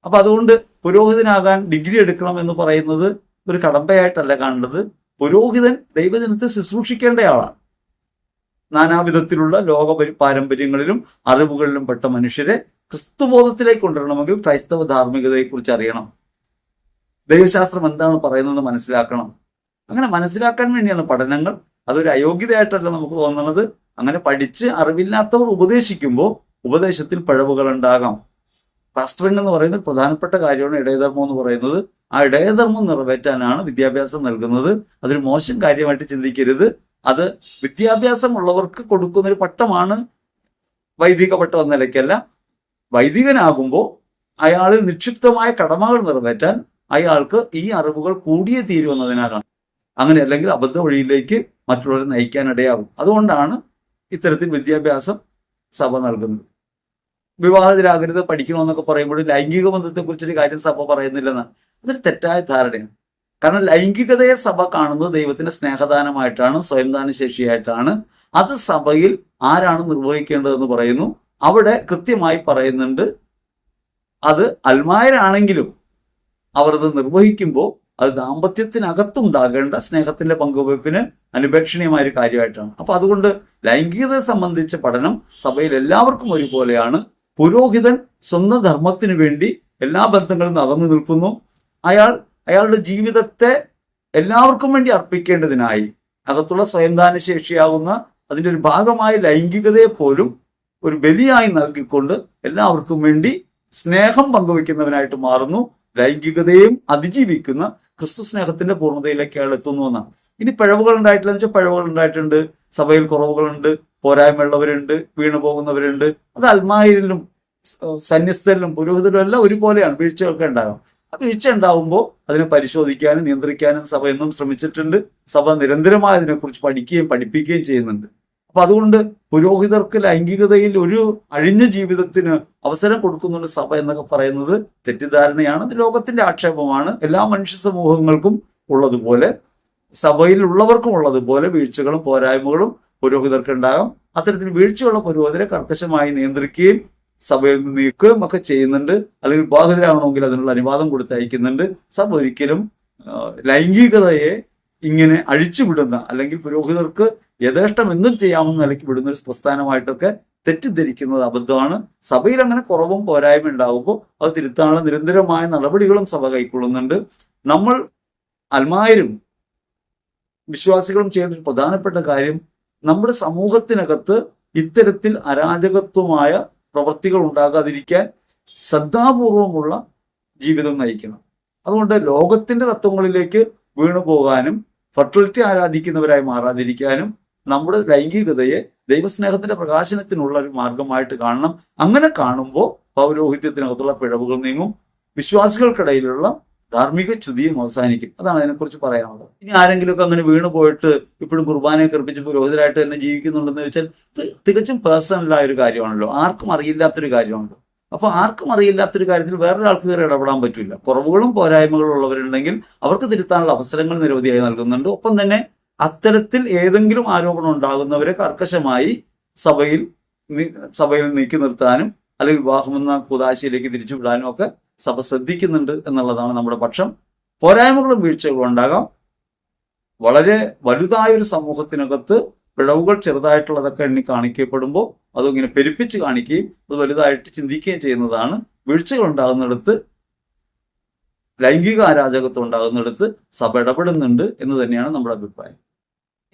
അപ്പൊ അതുകൊണ്ട് പുരോഹിതനാകാൻ ഡിഗ്രി എടുക്കണം എന്ന് പറയുന്നത് ഒരു കടമ്പയായിട്ടല്ല കാണേണ്ടത്. പുരോഹിതൻ ദൈവജനത്തെ ശുശ്രൂഷിക്കേണ്ട ആളാണ്. നാനാവിധത്തിലുള്ള ലോക പാരമ്പര്യങ്ങളിലും അറിവുകളിലും പെട്ട മനുഷ്യരെ ക്രിസ്തുബോധത്തിലേക്ക് കൊണ്ടുവരണമെങ്കിൽ ക്രൈസ്തവ ധാർമ്മികതയെക്കുറിച്ച് അറിയണം. ദൈവശാസ്ത്രം എന്താണ് പറയുന്നത് മനസ്സിലാക്കണം. അങ്ങനെ മനസ്സിലാക്കാൻ വേണ്ടിയാണ് പഠനങ്ങൾ. അതൊരു അയോഗ്യതയായിട്ടല്ല നമുക്ക് തോന്നുന്നത്. അങ്ങനെ പഠിച്ച് അറിവില്ലാത്തവർ ഉപദേശിക്കുമ്പോൾ ഉപദേശത്തിൽ പിഴവുകൾ ഉണ്ടാകാം. പാസ്റ്ററിംഗ് എന്ന് പറയുന്നത് പ്രധാനപ്പെട്ട കാര്യമാണ്. ഇടയധർമ്മം എന്ന് പറയുന്നത് ആ ഇടയധർമ്മം നിറവേറ്റാനാണ് വിദ്യാഭ്യാസം നൽകുന്നത്. അതൊരു മോശം കാര്യമായിട്ട് ചിന്തിക്കരുത്. അത് വിദ്യാഭ്യാസമുള്ളവർക്ക് കൊടുക്കുന്നൊരു പട്ടമാണ് വൈദിക പട്ടം എന്ന നിലയ്ക്കല്ല. വൈദികനാകുമ്പോൾ അയാളിൽ നിക്ഷിപ്തമായ കടമകൾ നിറവേറ്റാൻ അയാൾക്ക് ഈ അറിവുകൾ കൂടിയേ തീരുമെന്നതിനാലാണ്. അങ്ങനെ അല്ലെങ്കിൽ അബദ്ധ വഴിയിലേക്ക് മറ്റുള്ളവരെ നയിക്കാനിടയാകും. അതുകൊണ്ടാണ് ഇത്തരത്തിൽ വിദ്യാഭ്യാസം സഭ നൽകുന്നത്. വിവാഹിതരാകരുത് പഠിക്കണമെന്നൊക്കെ പറയുമ്പോൾ ലൈംഗിക ബന്ധത്തെക്കുറിച്ചൊരു കാര്യം സഭ പറയുന്നില്ലെന്നാണ്. അതൊരു തെറ്റായ ധാരണയാണ്. കാരണം ലൈംഗികതയെ സഭ കാണുന്നത് ദൈവത്തിന്റെ സ്നേഹദാനമായിട്ടാണ്, സ്വയംദാന ശേഷിയായിട്ടാണ്. അത് സഭയിൽ ആരാണ് നിർവഹിക്കേണ്ടതെന്ന് പറയുന്നു. അവിടെ കൃത്യമായി പറയുന്നുണ്ട്, അത് അൽമായരാണെങ്കിലും അവർ അത് നിർവഹിക്കുമ്പോൾ അത് ദാമ്പത്യത്തിനകത്തുണ്ടാകേണ്ട സ്നേഹത്തിന്റെ പങ്കുവയ്പ്പിന് അനുപേക്ഷണീയമായ ഒരു കാര്യമായിട്ടാണ്. അപ്പൊ അതുകൊണ്ട് ലൈംഗികതയെ സംബന്ധിച്ച പഠനം സഭയിൽ എല്ലാവർക്കും ഒരുപോലെയാണ്. പുരോഹിതൻ സ്വന്തം ധർമ്മത്തിനു വേണ്ടി എല്ലാ ബന്ധങ്ങളും അകന്നു നിൽക്കുന്നു. അയാളുടെ ജീവിതത്തെ എല്ലാവർക്കും വേണ്ടി അർപ്പിക്കേണ്ടതിനായി അകത്തുള്ള സ്വയംദാന ശേഷിയാവുന്ന അതിന്റെ ഒരു ഭാഗമായ ലൈംഗികതയെ പോലും ഒരു ബലിയായി നൽകിക്കൊണ്ട് എല്ലാവർക്കും വേണ്ടി സ്നേഹം പങ്കുവെക്കുന്നവനായിട്ട് മാറുന്നു. ലൈംഗികതയും അതിജീവിക്കുന്ന ക്രിസ്തു സ്നേഹത്തിന്റെ പൂർണ്ണതയിലേക്ക് അയാൾ എത്തുന്നു എന്നാണ്. ഇനി പിഴവുകൾ ഉണ്ടായിട്ടില്ല എന്ന് വെച്ചാൽ പിഴവുകൾ ഉണ്ടായിട്ടുണ്ട്, സഭയിൽ കുറവുകളുണ്ട്, പോരായ്മയുള്ളവരുണ്ട്, വീണു പോകുന്നവരുണ്ട്. അത് അൽമായരിലും സന്യസ്തരിലും പുരോഹിതരിലും എല്ലാം ഒരുപോലെയാണ്. വീഴ്ചകളൊക്കെ ഉണ്ടാകും. ആ വീഴ്ച ഉണ്ടാവുമ്പോൾ അതിനെ പരിശോധിക്കാനും നിയന്ത്രിക്കാനും സഭ എന്നും ശ്രമിച്ചിട്ടുണ്ട്. സഭ നിരന്തരമായി അതിനെക്കുറിച്ച് പഠിക്കുകയും പഠിപ്പിക്കുകയും ചെയ്യുന്നുണ്ട്. അപ്പൊ അതുകൊണ്ട് പുരോഹിതർക്ക് ലൈംഗികതയിൽ ഒരു അഴിഞ്ഞ ജീവിതത്തിന് അവസരം കൊടുക്കുന്നുണ്ട് സഭ എന്നൊക്കെ പറയുന്നത് തെറ്റിദ്ധാരണയാണ്. അത് ലോകത്തിന്റെ ആക്ഷേപമാണ്. എല്ലാ മനുഷ്യ സമൂഹങ്ങൾക്കും ഉള്ളതുപോലെ സഭയിൽ ഉള്ളവർക്കും ഉള്ളതുപോലെ വീഴ്ചകളും പോരായ്മകളും പുരോഹിതർക്ക് ഉണ്ടാകാം. അത്തരത്തിൽ വീഴ്ചയുള്ള പുരോഹിതരെ കർക്കശമായി നിയന്ത്രിക്കുകയും സഭയിൽ നിന്ന് നീക്കുകയും ഒക്കെ ചെയ്യുന്നുണ്ട്. അല്ലെങ്കിൽ വിവാഹിതരാകണമെങ്കിൽ അതിനുള്ള അനുവാദം കൊടുത്തയക്കുന്നുണ്ട്. സഭ ഒരിക്കലും ലൈംഗികതയെ ഇങ്ങനെ അഴിച്ചുവിടുന്ന അല്ലെങ്കിൽ പുരോഹിതർക്ക് യഥേഷ്ടം എന്തും ചെയ്യാമെന്ന് നിലയ്ക്ക് വിടുന്ന ഒരു പ്രസ്ഥാനമായിട്ടൊക്കെ തെറ്റിദ്ധരിക്കുന്നത് അബദ്ധമാണ്. സഭയിൽ അങ്ങനെ കുറവും പോരായ്മ ഉണ്ടാകുമ്പോൾ അത് തിരുത്താനുള്ള നിരന്തരമായ നടപടികളും സഭ കൈക്കൊള്ളുന്നുണ്ട്. നമ്മൾ അൽമായരും വിശ്വാസികളും ചെയ്യേണ്ട ഒരു പ്രധാനപ്പെട്ട കാര്യം നമ്മുടെ സമൂഹത്തിനകത്ത് ഇത്തരത്തിൽ അരാജകത്വമായ പ്രവൃത്തികൾ ഉണ്ടാകാതിരിക്കാൻ ശ്രദ്ധാപൂർവമുള്ള ജീവിതം നയിക്കണം. അതുകൊണ്ട് ലോകത്തിന്റെ തത്വങ്ങളിലേക്ക് വീണു പോകാനും ഫെർട്ടിലിറ്റി ആരാധിക്കുന്നവരായി മാറാതിരിക്കാനും നമ്മുടെ ലൈംഗികതയെ ദൈവസ്നേഹത്തിന്റെ പ്രകാശനത്തിനുള്ള ഒരു മാർഗമായിട്ട് കാണണം. അങ്ങനെ കാണുമ്പോൾ പൗരോഹിത്യത്തിനകത്തുള്ള പിഴവുകൾ നീങ്ങും, വിശ്വാസികൾക്കിടയിലുള്ള ധാർമ്മിക ച്യുതിയും അവസാനിക്കും. അതാണ് അതിനെക്കുറിച്ച് പറയാനുള്ളത്. ഇനി ആരെങ്കിലുമൊക്കെ അങ്ങനെ വീണു പോയിട്ട് ഇപ്പോഴും കുർബാനയെ കർപ്പിച്ച് പുരോഹിതരായിട്ട് തന്നെ ജീവിക്കുന്നുണ്ടെന്ന് വെച്ചാൽ തികച്ചും പേഴ്സണലായ ഒരു കാര്യമാണല്ലോ, ആർക്കും അറിയില്ലാത്തൊരു കാര്യമാണല്ലോ. അപ്പൊ ആർക്കും അറിയില്ലാത്തൊരു കാര്യത്തിൽ വേറൊരാൾക്ക് കയറി ഇടപെടാൻ പറ്റില്ല. കുറവുകളും പോരായ്മകളും ഉള്ളവരുണ്ടെങ്കിൽ അവർക്ക് തിരുത്താനുള്ള അവസരങ്ങൾ നിരവധിയായി നൽകുന്നുണ്ട്. ഒപ്പം തന്നെ അത്തരത്തിൽ ഏതെങ്കിലും ആരോപണം ഉണ്ടാകുന്നവരെ കർക്കശമായി സഭയിൽ നീക്കി നിർത്താനും അല്ലെങ്കിൽ വിവാഹമെന്ന കുദാശയിലേക്ക് തിരിച്ചുവിടാനും ഒക്കെ സഭ ശ്രദ്ധിക്കുന്നുണ്ട് എന്നുള്ളതാണ് നമ്മുടെ പക്ഷം. പോരായ്മകളും വീഴ്ചകളും ഉണ്ടാകാം. വളരെ വലുതായൊരു സമൂഹത്തിനകത്ത് പിഴവുകൾ ചെറുതായിട്ടുള്ളതൊക്കെ എണ്ണി കാണിക്കപ്പെടുമ്പോൾ അതിങ്ങനെ പെരുപ്പിച്ച് കാണിക്കുകയും അത് വലുതായിട്ട് ചിന്തിക്കുകയും ചെയ്യുന്നതാണ്. വീഴ്ചകൾ ഉണ്ടാകുന്നിടത്ത്, ലൈംഗിക അരാജകത്വം ഉണ്ടാകുന്നിടത്ത് സഭ ഇടപെടുന്നുണ്ട് എന്ന് തന്നെയാണ് നമ്മുടെ അഭിപ്രായം.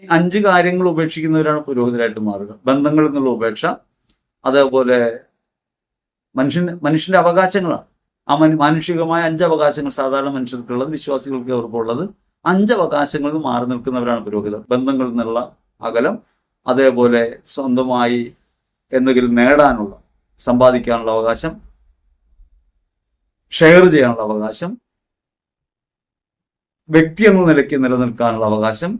5 കാര്യങ്ങൾ ഉപേക്ഷിക്കുന്നവരാണ് പുരോഹിതരായിട്ട് മാറുക. ബന്ധങ്ങളിൽ നിന്നുള്ള ഉപേക്ഷ, അതേപോലെ മനുഷ്യന്റെ അവകാശങ്ങളാണ്. ആ മാനുഷികമായ 5 അവകാശങ്ങൾ സാധാരണ മനുഷ്യർക്കുള്ളത്, വിശ്വാസികൾക്ക് അവർക്കുള്ളത് 5 അവകാശങ്ങളിൽ മാറി നിൽക്കുന്നവരാണ് പുരോഹിതർ. ബന്ധങ്ങളിൽ നിന്നുള്ള അകലം, അതേപോലെ സ്വന്തമായി എന്തെങ്കിലും നേടാനുള്ള, സമ്പാദിക്കാനുള്ള അവകാശം, ഷെയർ ചെയ്യാനുള്ള അവകാശം, വ്യക്തി എന്ന നിലയ്ക്ക് നിലനിൽക്കാനുള്ള അവകാശം,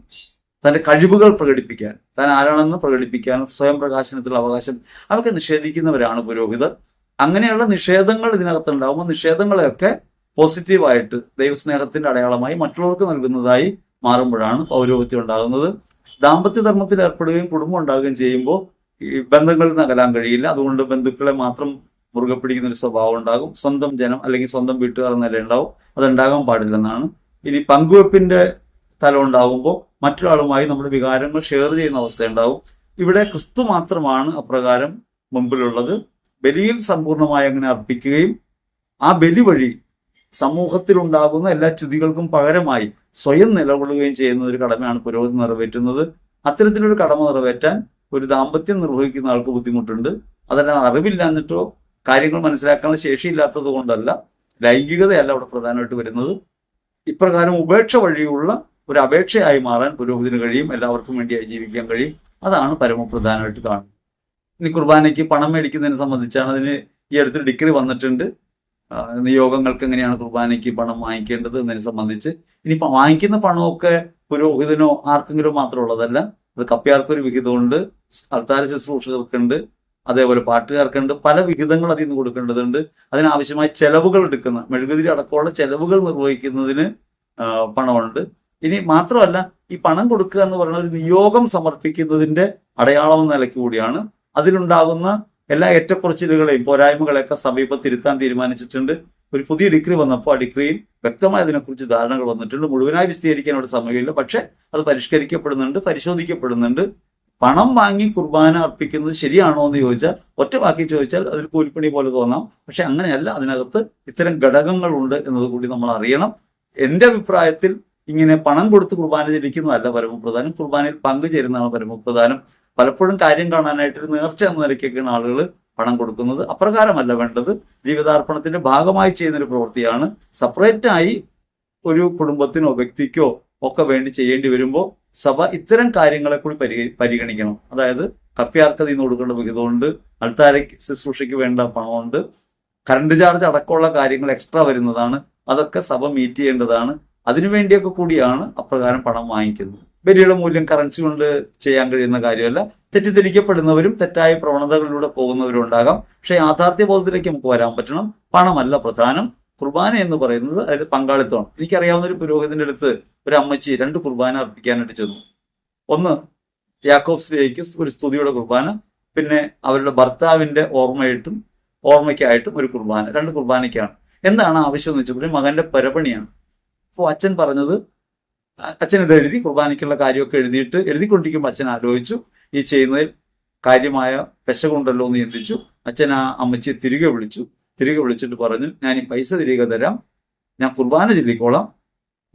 തന്റെ കഴിവുകൾ പ്രകടിപ്പിക്കാൻ, താൻ ആരാണെന്ന് പ്രകടിപ്പിക്കാൻ സ്വയം പ്രകാശനത്തിലുള്ള അവകാശം, അതൊക്കെ നിഷേധിക്കുന്നവരാണ് പുരോഹിതർ. അങ്ങനെയുള്ള നിഷേധങ്ങൾ ഇതിനകത്തുണ്ടാകുമ്പോൾ നിഷേധങ്ങളെയൊക്കെ പോസിറ്റീവായിട്ട് ദൈവസ്നേഹത്തിന്റെ അടയാളമായി മറ്റുള്ളവർക്ക് നൽകുന്നതായി മാറുമ്പോഴാണ് പൗരോഹിത്യം ഉണ്ടാകുന്നത്. ദാമ്പത്യ ധർമ്മത്തിൽ ഏർപ്പെടുകയും കുടുംബം ഉണ്ടാകുകയും ചെയ്യുമ്പോൾ ഈ ബന്ധങ്ങളിൽ നിന്ന് അകലാൻ കഴിയില്ല. അതുകൊണ്ട് ബന്ധുക്കളെ മാത്രം മുറുകെ പിടിക്കുന്ന ഒരു സ്വഭാവം ഉണ്ടാകും. സ്വന്തം ജനം അല്ലെങ്കിൽ സ്വന്തം വീട്ടുകാർ എന്നല്ല ഉണ്ടാവും. അതുണ്ടാകാൻ പാടില്ലെന്നാണ്. ഇനി പങ്കുവെപ്പിന്റെ തലം ഉണ്ടാകുമ്പോൾ മറ്റൊരാളുമായി നമ്മുടെ വികാരങ്ങൾ ഷെയർ ചെയ്യുന്ന അവസ്ഥ ഉണ്ടാവും. ഇവിടെ ക്രിസ്തു മാത്രമാണ് അപ്രകാരം മുമ്പിലുള്ളത്. ബലിയിൽ സമ്പൂർണമായി അങ്ങനെ അർപ്പിക്കുകയും ആ ബലി വഴി സമൂഹത്തിലുണ്ടാകുന്ന എല്ലാ ച്യുതികൾക്കും പകരമായി സ്വയം നിലകൊള്ളുകയും ചെയ്യുന്ന ഒരു കടമയാണ് പുരോഹിതൻ നിറവേറ്റുന്നത്. അത്തരത്തിലൊരു കടമ നിറവേറ്റാൻ ഒരു ദാമ്പത്യം നിർവഹിക്കുന്ന ആൾക്ക് ബുദ്ധിമുട്ടുണ്ട്. അതെല്ലാം അറിവില്ലാഞ്ഞിട്ടോ കാര്യങ്ങൾ മനസ്സിലാക്കാനുള്ള ശേഷിയില്ലാത്തത് കൊണ്ടല്ല, ലൈംഗികതയല്ല അവിടെ പ്രധാനമായിട്ട് വരുന്നത്. ഇപ്രകാരം ഉപേക്ഷ വഴിയുള്ള ഒരു അപേക്ഷയായി മാറാൻ പുരോഹിതന് കഴിയും. എല്ലാവർക്കും വേണ്ടിയായി ജീവിക്കാൻ കഴിയും. അതാണ് പരമപ്രധാനമായിട്ട് കാണുന്നത്. ഇനി കുർബാനയ്ക്ക് പണം മേടിക്കുന്നതിനെ സംബന്ധിച്ചാണ് അതിന് ഈ അടുത്തൊരു ഡിഗ്രി വന്നിട്ടുണ്ട്. നിയോഗങ്ങൾക്ക് എങ്ങനെയാണ് കുർബാനയ്ക്ക് പണം വാങ്ങിക്കേണ്ടത് എന്നതിനെ സംബന്ധിച്ച്. ഇനി വാങ്ങിക്കുന്ന പണമൊക്കെ പുരോഹിതനോ ആർക്കെങ്കിലും മാത്രമുള്ളതല്ല. അത് കപ്പ്യാർക്കൊരു വിഹിതമുണ്ട്, അൾത്താര ശുശ്രൂഷകർക്കുണ്ട്, അതേപോലെ പാട്ടുകാർക്കുണ്ട്. പല വിഹിതങ്ങൾ അതിൽ നിന്ന് കൊടുക്കേണ്ടതുണ്ട്. അതിനാവശ്യമായ ചെലവുകൾ എടുക്കുന്ന, മെഴുകുതിരി അടക്കമുള്ള ചെലവുകൾ നിർവഹിക്കുന്നതിന് പണമുണ്ട്. ഇനി മാത്രമല്ല, ഈ പണം കൊടുക്കുക എന്ന് പറയുന്ന ഒരു നിയോഗം സമർപ്പിക്കുന്നതിന്റെ അടയാളം എന്ന നിലയ്ക്ക് കൂടിയാണ്. അതിലുണ്ടാകുന്ന എല്ലാ ഏറ്റക്കുറച്ചിലുകളെയും പോരായ്മകളെയൊക്കെ സഭ തിരുത്താൻ തീരുമാനിച്ചിട്ടുണ്ട്. ഒരു പുതിയ ഡിഗ്രി വന്നപ്പോൾ ആ ഡിഗ്രിയിൽ വ്യക്തമായി അതിനെക്കുറിച്ച് ധാരണകൾ വന്നിട്ടുണ്ട്. മുഴുവനായി വിശദീകരിക്കാൻ അവിടെ സമയമില്ല, പക്ഷെ അത് പരിഷ്കരിക്കപ്പെടുന്നുണ്ട്, പരിശോധിക്കപ്പെടുന്നുണ്ട്. പണം വാങ്ങി കുർബാന അർപ്പിക്കുന്നത് ശരിയാണോ എന്ന് ചോദിച്ചാൽ, ഒറ്റ വാക്കി ചോദിച്ചാൽ അതൊരു കൂലിപ്പണി പോലെ തോന്നാം. പക്ഷെ അങ്ങനെയല്ല, അതിനകത്ത് ഇത്തരം ഘടകങ്ങളുണ്ട് എന്നത് കൂടി നമ്മൾ അറിയണം. എന്റെ അഭിപ്രായത്തിൽ ഇങ്ങനെ പണം കൊടുത്ത് കുർബാന ജനിക്കുന്നതല്ല പരമപ്രധാനം, കുർബാനയിൽ പങ്കുചേരുന്നതാണ് പരമപ്രധാനം. പലപ്പോഴും കാര്യം കാണാനായിട്ട് ഒരു നേർച്ച എന്ന നിലയ്ക്കൊക്കെയാണ് ആളുകൾ പണം കൊടുക്കുന്നത്. അപ്രകാരമല്ല വേണ്ടത്. ജീവിതാർപ്പണത്തിന്റെ ഭാഗമായി ചെയ്യുന്നൊരു പ്രവൃത്തിയാണ്. സെപ്പറേറ്റ് ആയി ഒരു കുടുംബത്തിനോ വ്യക്തിക്കോ ഒക്കെ വേണ്ടി ചെയ്യേണ്ടി വരുമ്പോൾ സഭ ഇത്തരം കാര്യങ്ങളെ കൂടി പരിഗണിക്കണം. അതായത് കപ്പ്യാർക്കതിൽ നിന്ന് കൊടുക്കേണ്ട വിഹിതമുണ്ട്, അൾത്താര ശുശ്രൂഷയ്ക്ക് വേണ്ട പണമുണ്ട്, കറണ്ട് ചാർജ് അടക്കമുള്ള കാര്യങ്ങൾ എക്സ്ട്രാ വരുന്നതാണ്. അതൊക്കെ സഭ മീറ്റ് ചെയ്യേണ്ടതാണ്. അതിനുവേണ്ടിയൊക്കെ കൂടിയാണ് അപ്രകാരം പണം വാങ്ങിക്കുന്നത്. ബലിയുടെ മൂല്യം കറൻസി കൊണ്ട് ചെയ്യാൻ കഴിയുന്ന കാര്യമല്ല. തെറ്റിദ്ധരിക്കപ്പെടുന്നവരും തെറ്റായ പ്രവണതകളിലൂടെ പോകുന്നവരും ഉണ്ടാകാം. പക്ഷെ യാഥാർത്ഥ്യ ബോധത്തിലേക്ക് നമുക്ക് വരാൻ പറ്റണം. പണമല്ല പ്രധാനം. കുർബാന എന്ന് പറയുന്നത് അതായത് പങ്കാളിത്തമാണ്. എനിക്കറിയാവുന്ന ഒരു പുരോഹിതന്റെ അടുത്ത് ഒരു അമ്മച്ചി 2 കുർബാന അർപ്പിക്കാനായിട്ട് ചെന്നു. ഒന്ന് യാക്കോബ്സിലേക്ക് ഒരു സ്തുതിയുടെ കുർബാന, പിന്നെ അവരുടെ ഭർത്താവിന്റെ ഓർമ്മയ്ക്കായിട്ടും ഒരു കുർബാന. 2 കുർബാനയ്ക്കാണ്. എന്താണ് ആവശ്യം എന്ന് വെച്ചപ്പോൾ മകന്റെ പരപണിയാണ്. അപ്പോൾ അച്ഛൻ പറഞ്ഞത്, അച്ഛൻ ഇത് എഴുതി, കുർബാനയ്ക്കുള്ള കാര്യമൊക്കെ എഴുതിക്കൊണ്ടിരിക്കുമ്പോൾ അച്ഛൻ ആലോചിച്ചു, ഈ ചെയ്യുന്നതിൽ കാര്യമായ പെശകുണ്ടല്ലോ എന്ന് ചിന്തിച്ചു. അച്ഛൻ ആ അമ്മച്ചിയെ തിരികെ വിളിച്ചിട്ട് പറഞ്ഞു, ഞാൻ ഈ പൈസ തിരികെ തരാം, ഞാൻ കുർബാന ചൊല്ലിക്കോളാം,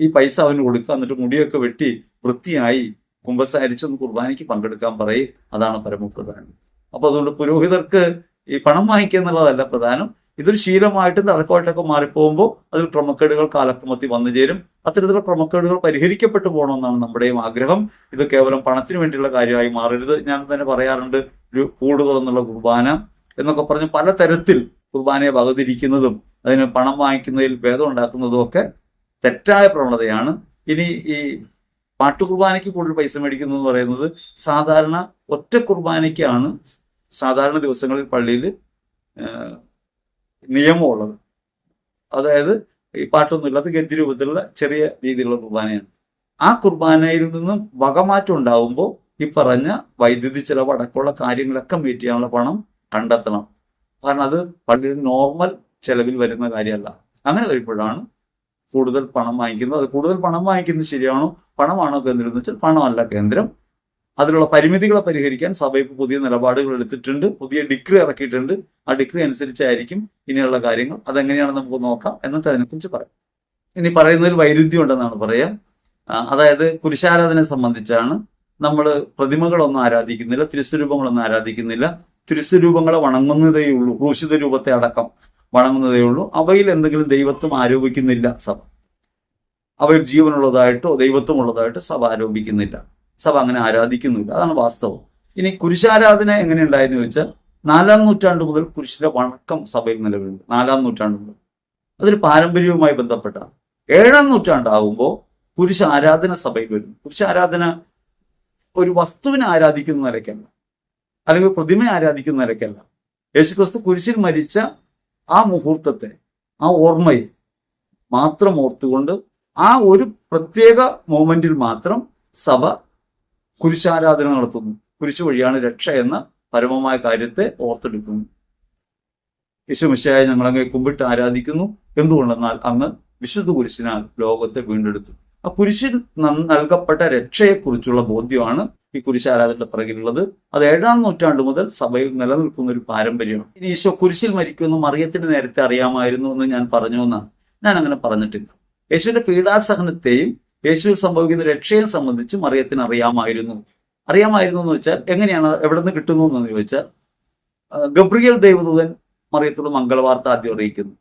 ഈ പൈസ അവന് കൊടുക്കുക, എന്നിട്ട് മുടിയൊക്കെ വെട്ടി വൃത്തിയായി കുമ്പസാരിച്ചൊന്ന് കുർബാനയ്ക്ക് പങ്കെടുക്കാൻ പറയും. അതാണ് പരമപ്രധാനം. അപ്പൊ അതുകൊണ്ട് പുരോഹിതർക്ക് ഈ പണം വാങ്ങിക്കുക എന്നുള്ളതല്ല പ്രധാനം. ഇതൊരു ശീലമായിട്ടും തഴക്കമായിട്ടൊക്കെ മാറിപ്പോകുമ്പോൾ അതിൽ ക്രമക്കേടുകൾ കാലക്രമത്തിൽ വന്നു ചേരും. അത്തരത്തിലുള്ള ക്രമക്കേടുകൾ പരിഹരിക്കപ്പെട്ടു പോകണമെന്നാണ് നമ്മുടെയും ആഗ്രഹം. ഇത് കേവലം പണത്തിന് വേണ്ടിയുള്ള കാര്യമായി മാറരുത്. ഞാൻ തന്നെ പറയാറുണ്ട്, ഒരു കൂടുതൽ എന്നുള്ള കുർബാന എന്നൊക്കെ പറഞ്ഞ് പലതരത്തിൽ കുർബാനയെ വകതിരിക്കുന്നതും അതിന് പണം വാങ്ങിക്കുന്നതിൽ ഭേദം ഉണ്ടാക്കുന്നതും ഒക്കെ തെറ്റായ പ്രവണതയാണ്. ഇനി ഈ പാട്ടുകുർബാനയ്ക്ക് കൂടുതൽ പൈസ മേടിക്കുന്നു എന്ന് പറയുന്നത് സാധാരണ ഒറ്റ കുർബാനയ്ക്കാണ് സാധാരണ ദിവസങ്ങളിൽ പള്ളിയിൽ നിയമമുള്ളത്. അതായത് ഈ പാട്ടൊന്നുമില്ലാത്ത ഗദ്യരൂപത്തിലുള്ള ചെറിയ രീതിയിലുള്ള കുർബാനയാണ്. ആ കുർബാനയിൽ നിന്നും വകമാറ്റം ഉണ്ടാവുമ്പോൾ ഈ പറഞ്ഞ വൈദ്യുതി ചെലവ് അടക്കമുള്ള കാര്യങ്ങളൊക്കെ മീറ്റ് ചെയ്യാനുള്ള പണം കണ്ടെത്തണം. കാരണം അത് പള്ളിയുടെ നോർമൽ ചെലവിൽ വരുന്ന കാര്യമല്ല. അങ്ങനെ വരുമ്പോഴാണ് കൂടുതൽ പണം വാങ്ങിക്കുന്നത്. അത് കൂടുതൽ പണം വാങ്ങിക്കുന്നത് ശരിയാണോ, പണമാണോ കേന്ദ്രം എന്ന് വെച്ചാൽ പണമല്ല കേന്ദ്രം. അതിലുള്ള പരിമിതികളെ പരിഹരിക്കാൻ സഭ ഇപ്പോൾ പുതിയ നിലപാടുകൾ എടുത്തിട്ടുണ്ട്, പുതിയ ഡിഗ്രി ഇറക്കിയിട്ടുണ്ട്. ആ ഡിഗ്രി അനുസരിച്ചായിരിക്കും ഇനിയുള്ള കാര്യങ്ങൾ. അതെങ്ങനെയാണെന്ന് നമുക്ക് നോക്കാം, എന്നിട്ട് അതിനെക്കുറിച്ച് പറയാം. ഇനി പറയുന്നതിൽ വൈരുദ്ധ്യം ഉണ്ടെന്നാണ് പറയാം. അതായത് കുരിശാരാധനയെ സംബന്ധിച്ചാണ് നമ്മൾ പ്രതിമകളൊന്നും ആരാധിക്കുന്നില്ല, തിരുസ്വരൂപങ്ങളൊന്നും ആരാധിക്കുന്നില്ല. തിരുസ്വരൂപങ്ങളെ വണങ്ങുന്നതേ ഉള്ളൂ, ക്രൂശിത രൂപത്തെ അടക്കം വണങ്ങുന്നതേ ഉള്ളൂ. അവയിൽ എന്തെങ്കിലും ദൈവത്വം ആരോപിക്കുന്നില്ല സഭ. അവയിൽ ജീവനുള്ളതായിട്ടോ ദൈവത്വമുള്ളതായിട്ടോ സഭ ആരോപിക്കുന്നില്ല. സഭ അങ്ങനെ ആരാധിക്കുന്നില്ല. അതാണ് വാസ്തവം. ഇനി കുരിശാരാധന എങ്ങനെയുണ്ടായെന്ന് ചോദിച്ചാൽ 4-ാം നൂറ്റാണ്ട് മുതൽ കുരിശിന്റെ വണക്കം സഭയിൽ നിലവിലുണ്ട്. 4-ാം നൂറ്റാണ്ട് മുതൽ അതൊരു പാരമ്പര്യവുമായി ബന്ധപ്പെട്ടാണ്. 7-ാം നൂറ്റാണ്ടാകുമ്പോൾ കുരിശ് ആരാധന സഭയിൽ വരുന്നു. കുരിശാരാധന ഒരു വസ്തുവിനെ ആരാധിക്കുന്ന നിലയ്ക്കല്ല, അല്ലെങ്കിൽ പ്രതിമയെ ആരാധിക്കുന്ന നിലയ്ക്കല്ല. യേശുക്രിസ്തു കുരിശിൽ മരിച്ച ആ മുഹൂർത്തത്തെ, ആ ഓർമ്മയെ മാത്രം ഓർത്തുകൊണ്ട് ആ ഒരു പ്രത്യേക മൊമെന്റിൽ മാത്രം സഭ കുരിശാരാധന നടത്തുന്നു. കുരിശ് വഴിയാണ് രക്ഷ എന്ന പരമമായ കാര്യത്തെ ഓർത്തെടുക്കുന്നു. യേശുമിശിഹായെ ഞങ്ങളങ്ങ് കുമ്പിട്ട് ആരാധിക്കുന്നു. എന്തുകൊണ്ടെന്നാൽ അങ്ങ് വിശുദ്ധ കുരിശിനാൽ ലോകത്തെ വീണ്ടെടുത്തു. ആ കുരിശിൽ നൽകപ്പെട്ട രക്ഷയെക്കുറിച്ചുള്ള ബോധ്യമാണ് ഈ കുരിശാരാധനയുടെ പിറകിലുള്ളത്. അത് 7-ാം നൂറ്റാണ്ട് മുതൽ സഭയിൽ നിലനിൽക്കുന്ന ഒരു പാരമ്പര്യമാണ്. ഇനി ഈശോ കുരിശിൽ മരിക്കുമെന്ന് മറിയത്തിന് നേരത്തെ അറിയാമായിരുന്നു എന്ന് ഞാൻ പറഞ്ഞു എന്നാണ്. ഞാൻ അങ്ങനെ പറഞ്ഞിട്ടില്ല. യേശുവിന്റെ പീഡാസഹനത്തെയും യേശുവിൽ സംഭവിക്കുന്ന രക്ഷയെ സംബന്ധിച്ച് മറിയത്തിന് അറിയാമായിരുന്നു എന്ന് വെച്ചാൽ എങ്ങനെയാണ്, എവിടെ നിന്ന് കിട്ടുന്നു എന്ന് ചോദിച്ചാൽ, ഗബ്രിയേൽ ദൈവദൂതൻ മറിയത്തോട് മംഗളവാർത്ത ആദ്യം അറിയിക്കുന്നു.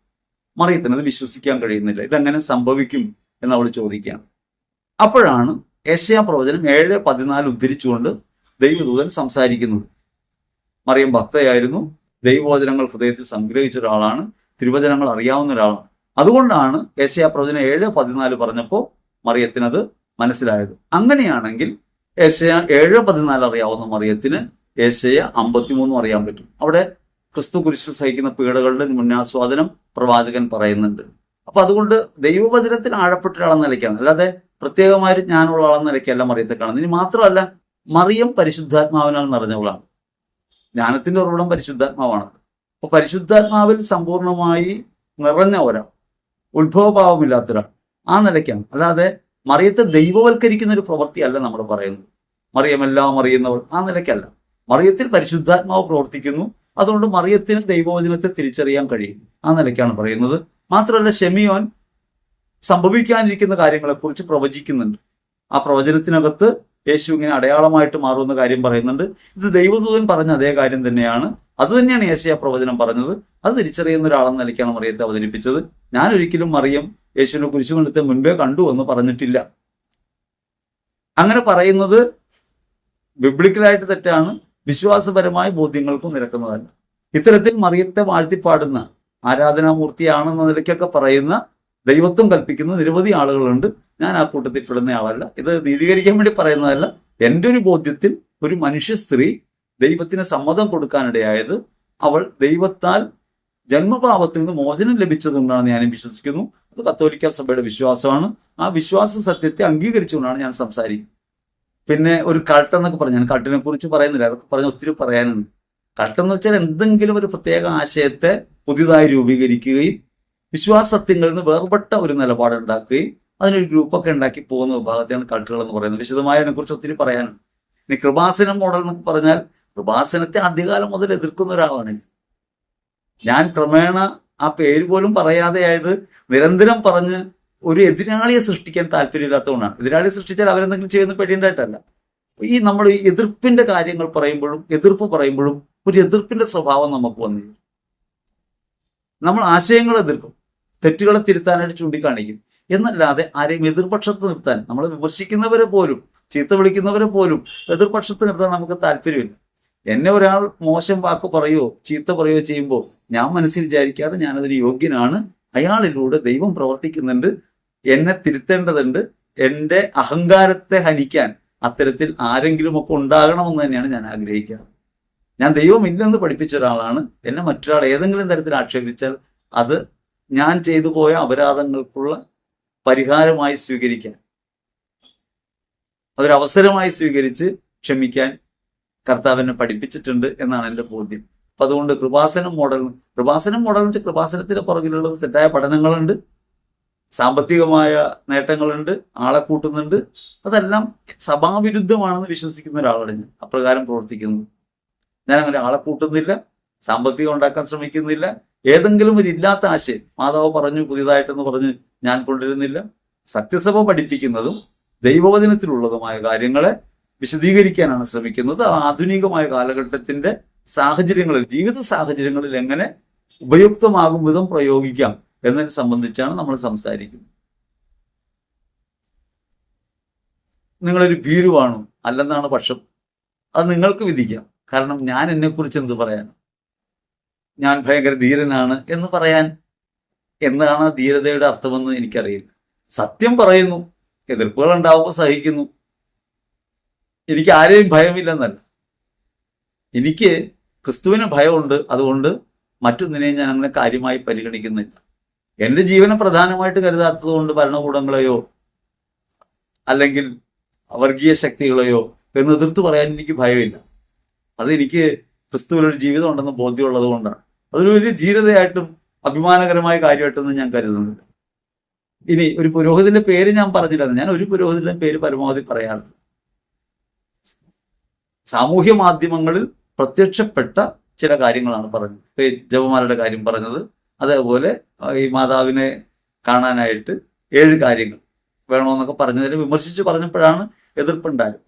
മറിയത്തിന് അത് വിശ്വസിക്കാൻ കഴിയുന്നില്ല. ഇതെങ്ങനെ സംഭവിക്കും എന്ന് അവൾ ചോദിക്കുകയാണ്. അപ്പോഴാണ് യെശയ്യാ പ്രവചനം 7:14 ഉദ്ധരിച്ചുകൊണ്ട് ദൈവദൂതൻ സംസാരിക്കുന്നത്. മറിയം ഭക്തയായിരുന്നു, ദൈവവചനങ്ങൾ ഹൃദയത്തിൽ സംഗ്രഹിച്ച ഒരാളാണ്, തിരുവചനങ്ങൾ അറിയാവുന്ന ഒരാളാണ്. അതുകൊണ്ടാണ് യെശയ്യാ പ്രവചനം 7:14 പറഞ്ഞപ്പോൾ മറിയത്തിനത് മനസ്സിലായത്. അങ്ങനെയാണെങ്കിൽ യെശയ്യാ 7:14 അറിയാവുന്ന മറിയത്തിന് യെശയ്യാ 53 അറിയാൻ പറ്റും. അവിടെ ക്രിസ്തു കുരിശിൽ സഹിക്കുന്ന പീഡകളുടെ മുന്നാസ്വാദനം പ്രവാചകൻ പറയുന്നുണ്ട്. അപ്പൊ അതുകൊണ്ട് ദൈവവചനത്തിൽ ആഴപ്പെട്ട ഒരാളെന്ന നിലയ്ക്കാണ്, അല്ലാതെ പ്രത്യേകമായൊരു ജ്ഞാനമുള്ള ആളെന്ന നിലയ്ക്കല്ല മറിയത്തെ കാണുന്നത്. ഇനി മാത്രമല്ല, മറിയം പരിശുദ്ധാത്മാവിനാൽ നിറഞ്ഞവളാണ്. ജ്ഞാനത്തിന്റെ ഉറവിടം പരിശുദ്ധാത്മാവാണ്. അപ്പൊ പരിശുദ്ധാത്മാവിൽ സമ്പൂർണമായി നിറഞ്ഞ ഒരാൾ, ഉത്ഭവഭാവമില്ലാത്ത ഒരാൾ, ആ നിലയ്ക്കാണ്. അല്ലാതെ മറിയത്തെ ദൈവവൽക്കരിക്കുന്ന ഒരു പ്രവൃത്തിയല്ല നമ്മൾ പറയുന്നത്. മറിയമെല്ലാം അറിയുന്നവൾ, ആ നിലയ്ക്കല്ല. മറിയത്തിൽ പരിശുദ്ധാത്മാവ് പ്രവർത്തിക്കുന്നു. അതുകൊണ്ട് മറിയത്തിന് ദൈവവചനത്തെ തിരിച്ചറിയാൻ കഴിയും, ആ നിലയ്ക്കാണ് പറയുന്നത്. മാത്രമല്ല, ശെമിയോൻ സംഭവിക്കാനിരിക്കുന്ന കാര്യങ്ങളെക്കുറിച്ച് പ്രവചിക്കുന്നുണ്ട്. ആ പ്രവചനത്തിനകത്ത് യേശു ഇങ്ങനെ അടയാളമായിട്ട് മാറുന്ന കാര്യം പറയുന്നുണ്ട്. ഇത് ദൈവദൂതൻ പറഞ്ഞ അതേ കാര്യം തന്നെയാണ്. അത് തന്നെയാണ് യേശയ്യാ പ്രവചനം പറഞ്ഞത്. അത് തിരിച്ചറിയുന്ന ഒരാളെന്ന നിലയ്ക്കാണ് മറിയത്തെ അവതരിപ്പിച്ചത്. ഞാൻ ഒരിക്കലും മറിയം യേശുവിനെ കുരിശുമരണത്തെ മുൻപേ കണ്ടു എന്ന് പറഞ്ഞിട്ടില്ല. അങ്ങനെ പറയുന്നത് ബിബ്ലിക്കലായിട്ട് തെറ്റാണ്, വിശ്വാസപരമായ ബോധ്യങ്ങൾക്കും നിരക്കുന്നതല്ല. ഇത്തരത്തിൽ മറിയത്തെ വാഴ്ത്തിപ്പാടുന്ന ആരാധനാമൂർത്തിയാണെന്ന നിലയ്ക്കൊക്കെ പറയുന്ന, ദൈവത്വം കൽപ്പിക്കുന്ന നിരവധി ആളുകളുണ്ട്. ഞാൻ ആ കൂട്ടത്തിൽ പെടുന്ന ആളല്ല. ഇത് നീതീകരിക്കാൻ വേണ്ടി പറയുന്നതല്ല. എൻ്റെ ഒരു ബോധ്യത്തിൽ ഒരു മനുഷ്യ സ്ത്രീ ദൈവത്തിന് സമ്മതം കൊടുക്കാനിടയായത് അവൾ ദൈവത്താൽ ജന്മപാപത്തിൽ നിന്ന് മോചനം ലഭിച്ചതുകൊണ്ടാണ് ഞാൻ വിശ്വസിക്കുന്നു. അത് കത്തോലിക്ക സഭയുടെ വിശ്വാസമാണ്. ആ വിശ്വാസ സത്യത്തെ അംഗീകരിച്ചുകൊണ്ടാണ് ഞാൻ സംസാരിക്കുന്നത്. പിന്നെ ഒരു കൾട്ട് എന്നൊക്കെ പറഞ്ഞു, ഞാൻ കൾട്ടിനെ കുറിച്ച് പറയുന്നില്ല, അതൊക്കെ പറഞ്ഞ് ഒത്തിരി പറയാനുണ്ട്. കൾട്ടെന്ന് വെച്ചാൽ എന്തെങ്കിലും ഒരു പ്രത്യേക ആശയത്തെ പുതിയതായി രൂപീകരിക്കുകയും വിശ്വാസ സത്യങ്ങളിൽ നിന്ന് വേർപെട്ട ഒരു നിലപാടുണ്ടാക്കുകയും അതിനൊരു ഗ്രൂപ്പൊക്കെ ഉണ്ടാക്കി പോകുന്ന വിഭാഗത്തെയാണ് കൾട്ടുകൾ എന്ന് പറയുന്നത്. വിശദമായി അതിനെക്കുറിച്ച് ഒത്തിരി പറയാനുണ്ട്. ഇനി കൃപാസനം മോഡൽ എന്നൊക്കെ പറഞ്ഞാൽ, കൃപാസനത്തെ ആദ്യകാലം മുതൽ എതിർക്കുന്ന ഒരാളാണ് ഞാൻ. ക്രമേണ ആ പേര് പോലും പറയാതെയായത് നിരന്തരം പറഞ്ഞ് ഒരു എതിരാളിയെ സൃഷ്ടിക്കാൻ താല്പര്യമില്ലാത്തതുകൊണ്ടാണ്. എതിരാളിയെ സൃഷ്ടിച്ചാൽ അവരെന്തെങ്കിലും ചെയ്യുന്ന പേടിയുണ്ടായിട്ടല്ല. നമ്മൾ ഈ എതിർപ്പിന്റെ കാര്യങ്ങൾ പറയുമ്പോഴും എതിർപ്പ് പറയുമ്പോഴും ഒരു എതിർപ്പിന്റെ സ്വഭാവം നമുക്ക് വന്നു. നമ്മൾ ആശയങ്ങളെ എതിർക്കും, തെറ്റുകളെ തിരുത്താനായിട്ട് ചൂണ്ടിക്കാണിക്കും എന്നല്ലാതെ ആരെയും എതിർപക്ഷത്ത് നിർത്താൻ, നമ്മൾ വിമർശിക്കുന്നവരെ പോലും, ചീത്ത വിളിക്കുന്നവരെ പോലും എതിർപക്ഷത്ത് നിർത്താൻ നമുക്ക് താല്പര്യമില്ല. എന്നെ ഒരാൾ മോശം വാക്ക് പറയുകയോ ചീത്ത പറയുകയോ ചെയ്യുമ്പോൾ ഞാൻ മനസ്സിൽ വിചാരിക്കാതെ ഞാനതിന് യോഗ്യനാണ്, അയാളിലൂടെ ദൈവം പ്രവർത്തിക്കുന്നുണ്ട്, എന്നെ തിരുത്തേണ്ടതുണ്ട്, എൻ്റെ അഹങ്കാരത്തെ ഹനിക്കാൻ അത്തരത്തിൽ ആരെങ്കിലുമൊക്കെ ഉണ്ടാകണമെന്ന് തന്നെയാണ് ഞാൻ ആഗ്രഹിക്കാറ്. ഞാൻ ദൈവമില്ലെന്ന് പഠിപ്പിച്ച ഒരാളാണ്. എന്നെ മറ്റൊരാൾ ഏതെങ്കിലും തരത്തിൽ ആക്ഷേപിച്ചാൽ അത് ഞാൻ ചെയ്തു പോയ അപരാധങ്ങൾക്കുള്ള പരിഹാരമായി സ്വീകരിക്കാൻ, അതൊരവസരമായി സ്വീകരിച്ച് ക്ഷമിക്കാൻ കർത്താവിനെ പഠിപ്പിച്ചിട്ടുണ്ട് എന്നാണ് എൻ്റെ ബോധ്യം. അപ്പൊ അതുകൊണ്ട് കൃപാസനം മോഡൽ എന്ന് വെച്ചാൽ കൃപാസനത്തിന്റെ പുറകിലുള്ളത് തെറ്റായ പഠനങ്ങളുണ്ട്, സാമ്പത്തികമായ നേട്ടങ്ങളുണ്ട്, ആളെ കൂട്ടുന്നുണ്ട്. അതെല്ലാം സഭാവിരുദ്ധമാണെന്ന് വിശ്വസിക്കുന്ന ഒരാളാണ് ഞാൻ. അപ്രകാരം പ്രവർത്തിക്കുന്നത്. ഞാൻ അങ്ങനെ ആളെ കൂട്ടുന്നില്ല, സാമ്പത്തികം ഉണ്ടാക്കാൻ ശ്രമിക്കുന്നില്ല, ഏതെങ്കിലും ഒരു ഇല്ലാത്ത ആശയം മാതാവ് പറഞ്ഞു പുതിയതായിട്ടെന്ന് പറഞ്ഞ് ഞാൻ കൊണ്ടുവരുന്നില്ല. സത്യസഭ പഠിപ്പിക്കുന്നതും ദൈവവചനത്തിലുള്ളതുമായ കാര്യങ്ങളെ വിശദീകരിക്കാനാണ് ശ്രമിക്കുന്നത്. ആധുനികമായ കാലഘട്ടത്തിന്റെ സാഹചര്യങ്ങളിൽ, ജീവിത സാഹചര്യങ്ങളിൽ എങ്ങനെ ഉപയുക്തമാകും വിധം പ്രയോഗിക്കാം എന്നതിനെ സംബന്ധിച്ചാണ് നമ്മൾ സംസാരിക്കുന്നത്. നിങ്ങളൊരു ഭീരുവാണോ അല്ലെന്നാണ് പക്ഷം, അത് നിങ്ങൾക്ക് വിധിക്കാം. കാരണം ഞാൻ എന്നെക്കുറിച്ച് എന്ത് പറയാനാണ്? ഞാൻ ഭയങ്കര ധീരനാണ് എന്ന് പറയാൻ എന്താണ് ധീരതയുടെ അർത്ഥമെന്ന് എനിക്കറിയില്ല. സത്യം പറയുന്നു, എതിർപ്പുകൾ ഉണ്ടാവുമ്പോൾ സഹിക്കുന്നു. എനിക്ക് ആരെയും ഭയമില്ലെന്നല്ല, എനിക്ക് ക്രിസ്തുവിന് ഭയമുണ്ട്. അതുകൊണ്ട് മറ്റൊന്നിനെയും ഞാൻ അങ്ങനെ കാര്യമായി പരിഗണിക്കുന്നില്ല. എൻ്റെ ജീവനെ പ്രധാനമായിട്ട് കരുതാത്തത് കൊണ്ട് ഭരണകൂടങ്ങളെയോ അല്ലെങ്കിൽ വർഗീയ ശക്തികളെയോ എന്ന് എതിർത്ത് പറയാൻ എനിക്ക് ഭയമില്ല. അതെനിക്ക് ക്രിസ്തുവിലൊരു ജീവിതം ഉണ്ടെന്ന് ബോധ്യമുള്ളത് കൊണ്ടാണ്. അതൊരു വലിയ ധീരതയായിട്ടും അഭിമാനകരമായ കാര്യമായിട്ടൊന്നും ഞാൻ കരുതുന്നില്ല. ഇനി ഒരു പുരോഹിതന്റെ പേര് ഞാൻ പറഞ്ഞില്ല. ഞാൻ ഒരു പുരോഹിതന്റെ പേര് പരമാവധി പറയാറില്ല. സാമൂഹ്യ മാധ്യമങ്ങളിൽ പ്രത്യക്ഷപ്പെട്ട ചില കാര്യങ്ങളാണ് പറഞ്ഞത്. ജപമാലയുടെ കാര്യം പറഞ്ഞത്, അതേപോലെ ഈ മാതാവിനെ കാണാനായിട്ട് 7 കാര്യങ്ങൾ വേണമെന്നൊക്കെ പറഞ്ഞതിനെ വിമർശിച്ച് പറഞ്ഞപ്പോഴാണ് എതിർപ്പുണ്ടായത്.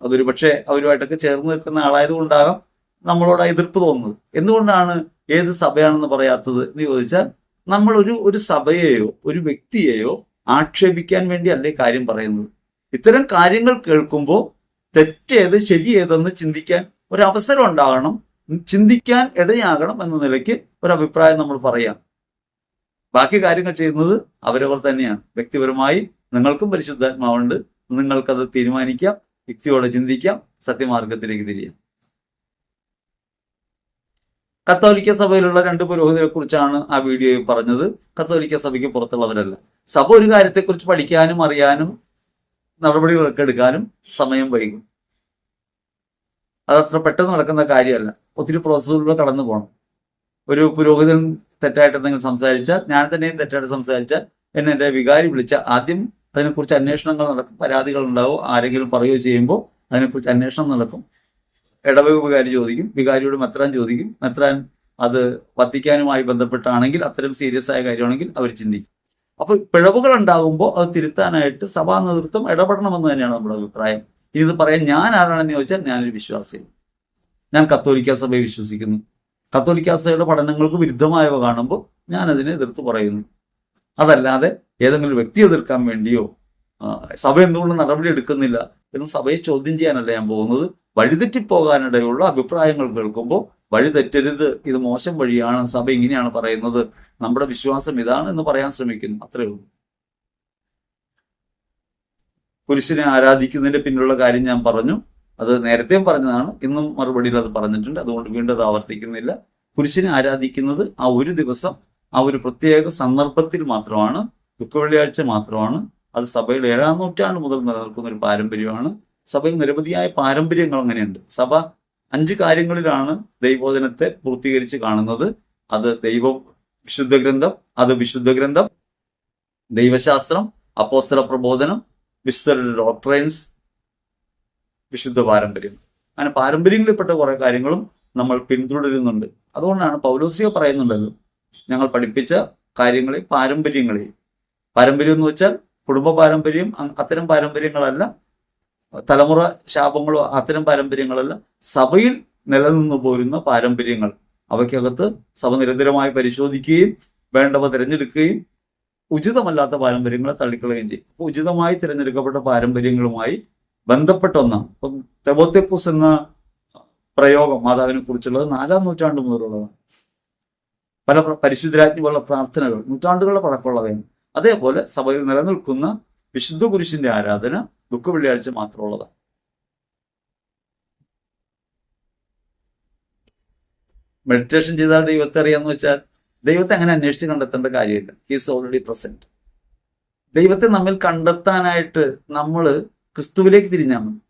അതൊരു പക്ഷേ അവരുമായിട്ടൊക്കെ ചേർന്ന് നിൽക്കുന്ന ആളായതുകൊണ്ടാകാം നമ്മളോട് എതിർപ്പ് തോന്നുന്നത്. എന്തുകൊണ്ടാണ് ഏത് സഭയാണെന്ന് പറയാത്തത് എന്ന് ചോദിച്ചാൽ, നമ്മൾ ഒരു സഭയെയോ ഒരു വ്യക്തിയെയോ ആക്ഷേപിക്കാൻ വേണ്ടി അല്ലേ കാര്യം പറയുന്നത്. ഇത്തരം കാര്യങ്ങൾ കേൾക്കുമ്പോൾ തെറ്റേത് ശരിയേതെന്ന് ചിന്തിക്കാൻ ഒരവസരം ഉണ്ടാകണം, ചിന്തിക്കാൻ ഇടയാകണം എന്ന നിലയ്ക്ക് ഒരഭിപ്രായം നമ്മൾ പറയാം. ബാക്കി കാര്യങ്ങൾ ചെയ്യുന്നത് അവരവർ തന്നെയാണ്. വ്യക്തിപരമായി നിങ്ങൾക്കും പരിശുദ്ധാത്മാവുണ്ട്, നിങ്ങൾക്കത് തീരുമാനിക്കാം, യുക്തിയോടെ ചിന്തിക്കാം, സത്യമാർഗത്തിലേക്ക് തിരിയാം. കത്തോലിക്ക സഭയിലുള്ള 2 പുരോഹിതരെ കുറിച്ചാണ് ആ വീഡിയോയിൽ പറഞ്ഞത്. കത്തോലിക്ക സഭയ്ക്ക് പുറത്തുള്ളവരല്ല. സഭ ഒരു കാര്യത്തെക്കുറിച്ച് പഠിക്കാനും അറിയാനും നടപടികളൊക്കെ എടുക്കാനും സമയം വൈകും. അതത്ര പെട്ടെന്ന് നടക്കുന്ന കാര്യമല്ല. ഒത്തിരി പ്രോസസ്സുകളിലൂടെ കടന്നു പോകണം. ഒരു പുരോഹിതൻ തെറ്റായിട്ട് എന്തെങ്കിലും സംസാരിച്ചാൽ, ഞാൻ തന്നെയും തെറ്റായിട്ട് സംസാരിച്ചാൽ, എൻ്റെ വികാരി വിളിച്ചാൽ ആദ്യം അതിനെക്കുറിച്ച് അന്വേഷണങ്ങൾ നടക്കും. പരാതികൾ ഉണ്ടാവും. ആരെങ്കിലും പറയുകയോ ചെയ്യുമ്പോൾ അതിനെക്കുറിച്ച് അന്വേഷണം നടക്കും. ഇടവക വികാരി ചോദിക്കും, വികാരിയോട് മെത്രാൻ ചോദിക്കും. മെത്രാൻ അത് വത്തിക്കാനുമായി ബന്ധപ്പെട്ടാണെങ്കിൽ, അത്തരം സീരിയസ് ആയ കാര്യമാണെങ്കിൽ അവർ ചിന്തിക്കും. അപ്പോൾ പിഴവുകൾ ഉണ്ടാകുമ്പോൾ അത് തിരുത്താനായിട്ട് സഭാ നേതൃത്വം ഇടപെടണമെന്ന് തന്നെയാണ് നമ്മുടെ അഭിപ്രായം. ഇത് പറയാൻ ഞാൻ ആരാണെന്ന് ചോദിച്ചാൽ ഞാനൊരു വിശ്വാസിയാണ്. ഞാൻ കത്തോലിക്ക സഭയെ വിശ്വസിക്കുന്നു. കത്തോലിക്ക സഭയുടെ പഠനങ്ങൾക്ക് വിരുദ്ധമായവ കാണുമ്പോൾ ഞാൻ അതിനെ എതിർത്ത് പറയുന്നു. അതല്ലാതെ ഏതെങ്കിലും വ്യക്തി എതിർക്കാൻ വേണ്ടിയോ സഭ എന്തുകൊണ്ട് നടപടി എടുക്കുന്നില്ല എന്ന് സഭയെ ചോദ്യം ചെയ്യാനല്ല ഞാൻ പോകുന്നത്. വഴിതെറ്റിപ്പോകാനിടയുള്ള അഭിപ്രായങ്ങൾ കേൾക്കുമ്പോൾ വഴിതെറ്റരുത്, ഇത് മോശം വഴിയാണ്, സഭ ഇങ്ങനെയാണ് പറയുന്നത്, നമ്മുടെ വിശ്വാസം ഇതാണ് എന്ന് പറയാൻ ശ്രമിക്കുന്നു. അത്രേ ഉള്ളൂ. പുരുഷനെ ആരാധിക്കുന്നതിന്റെ പിന്നിലുള്ള കാര്യം ഞാൻ പറഞ്ഞു. അത് നേരത്തെയും പറഞ്ഞതാണ്, ഇന്നും മറുപടിയിൽ അത് പറഞ്ഞിട്ടുണ്ട്. അതുകൊണ്ട് വീണ്ടും അത് ആവർത്തിക്കുന്നില്ല. പുരുഷനെ ആരാധിക്കുന്നത് ആ ഒരു ദിവസം, ആ ഒരു പ്രത്യേക സന്ദർഭത്തിൽ മാത്രമാണ്, ദുഃഖവെള്ളിയാഴ്ച മാത്രമാണ്. അത് സഭയിൽ 7-ാം നൂറ്റാണ്ട് മുതൽ നിലനിൽക്കുന്ന ഒരു പാരമ്പര്യമാണ്. സഭയിൽ നിരവധിയായ പാരമ്പര്യങ്ങൾ അങ്ങനെയുണ്ട്. സഭ 5 കാര്യങ്ങളിലാണ് ദൈവോധനത്തെ പൂർത്തീകരിച്ച് കാണുന്നത്. അത് വിശുദ്ധ ഗ്രന്ഥം, ദൈവശാസ്ത്രം, അപ്പോസ്തല പ്രബോധനം, വിശുദ്ധരുടെ ഡോക്ട്രൈൻസ്, വിശുദ്ധ പാരമ്പര്യം. അങ്ങനെ പാരമ്പര്യങ്ങളിൽപ്പെട്ട കുറെ കാര്യങ്ങളും നമ്മൾ പിന്തുടരുന്നുണ്ട്. അതുകൊണ്ടാണ് പൗലോസ്ലിഹ പറയുന്നുണ്ടല്ലോ, ഞങ്ങൾ പഠിപ്പിച്ച കാര്യങ്ങളെ പാരമ്പര്യം എന്ന് വെച്ചാൽ കുടുംബ പാരമ്പര്യം, അത്തരം പാരമ്പര്യങ്ങളല്ല, തലമുറ ശാപങ്ങളോ അത്തരം പാരമ്പര്യങ്ങളല്ല, സഭയിൽ നിലനിന്നു പോരുന്ന പാരമ്പര്യങ്ങൾ. അവയ്ക്കകത്ത് സഭ നിരന്തരമായി പരിശോധിക്കുകയും വേണ്ടവ തിരഞ്ഞെടുക്കുകയും ഉചിതമല്ലാത്ത പാരമ്പര്യങ്ങളെ തള്ളിക്കളയുകയും ചെയ്യും. അപ്പോൾ ഉചിതമായി തിരഞ്ഞെടുക്കപ്പെട്ട പാരമ്പര്യങ്ങളുമായി ബന്ധപ്പെട്ട ഒന്നാണ്. ഇപ്പം തെബോത്തെക്കുസ് എന്ന പ്രയോഗം മാതാവിനെ കുറിച്ചുള്ളത് 4-ാം നൂറ്റാണ്ട് മുതലുള്ളതാണ്. പല പരിശുദ്ധരാജ്ഞി പോലുള്ള പ്രാർത്ഥനകൾ നൂറ്റാണ്ടുകളുടെ പഴക്കമുള്ളവയാണ്. അതേപോലെ സഭയിൽ നിലനിൽക്കുന്ന വിശുദ്ധ കുരിശിന്റെ ആരാധന ദുഃഖവെള്ളിയാഴ്ച മാത്രമുള്ളതാണ്. മെഡിറ്റേഷൻ ചെയ്താൽ ദൈവത്തെ അറിയാന്ന് വെച്ചാൽ ദൈവത്തെ അങ്ങനെ അന്വേഷിച്ച് കണ്ടെത്തേണ്ട കാര്യമില്ല. He's already present. ദൈവത്തെ നമ്മിൽ കണ്ടെത്താനായിട്ട് നമ്മൾ ക്രിസ്തുവിലേക്ക് തിരിഞ്ഞാൽ മതി.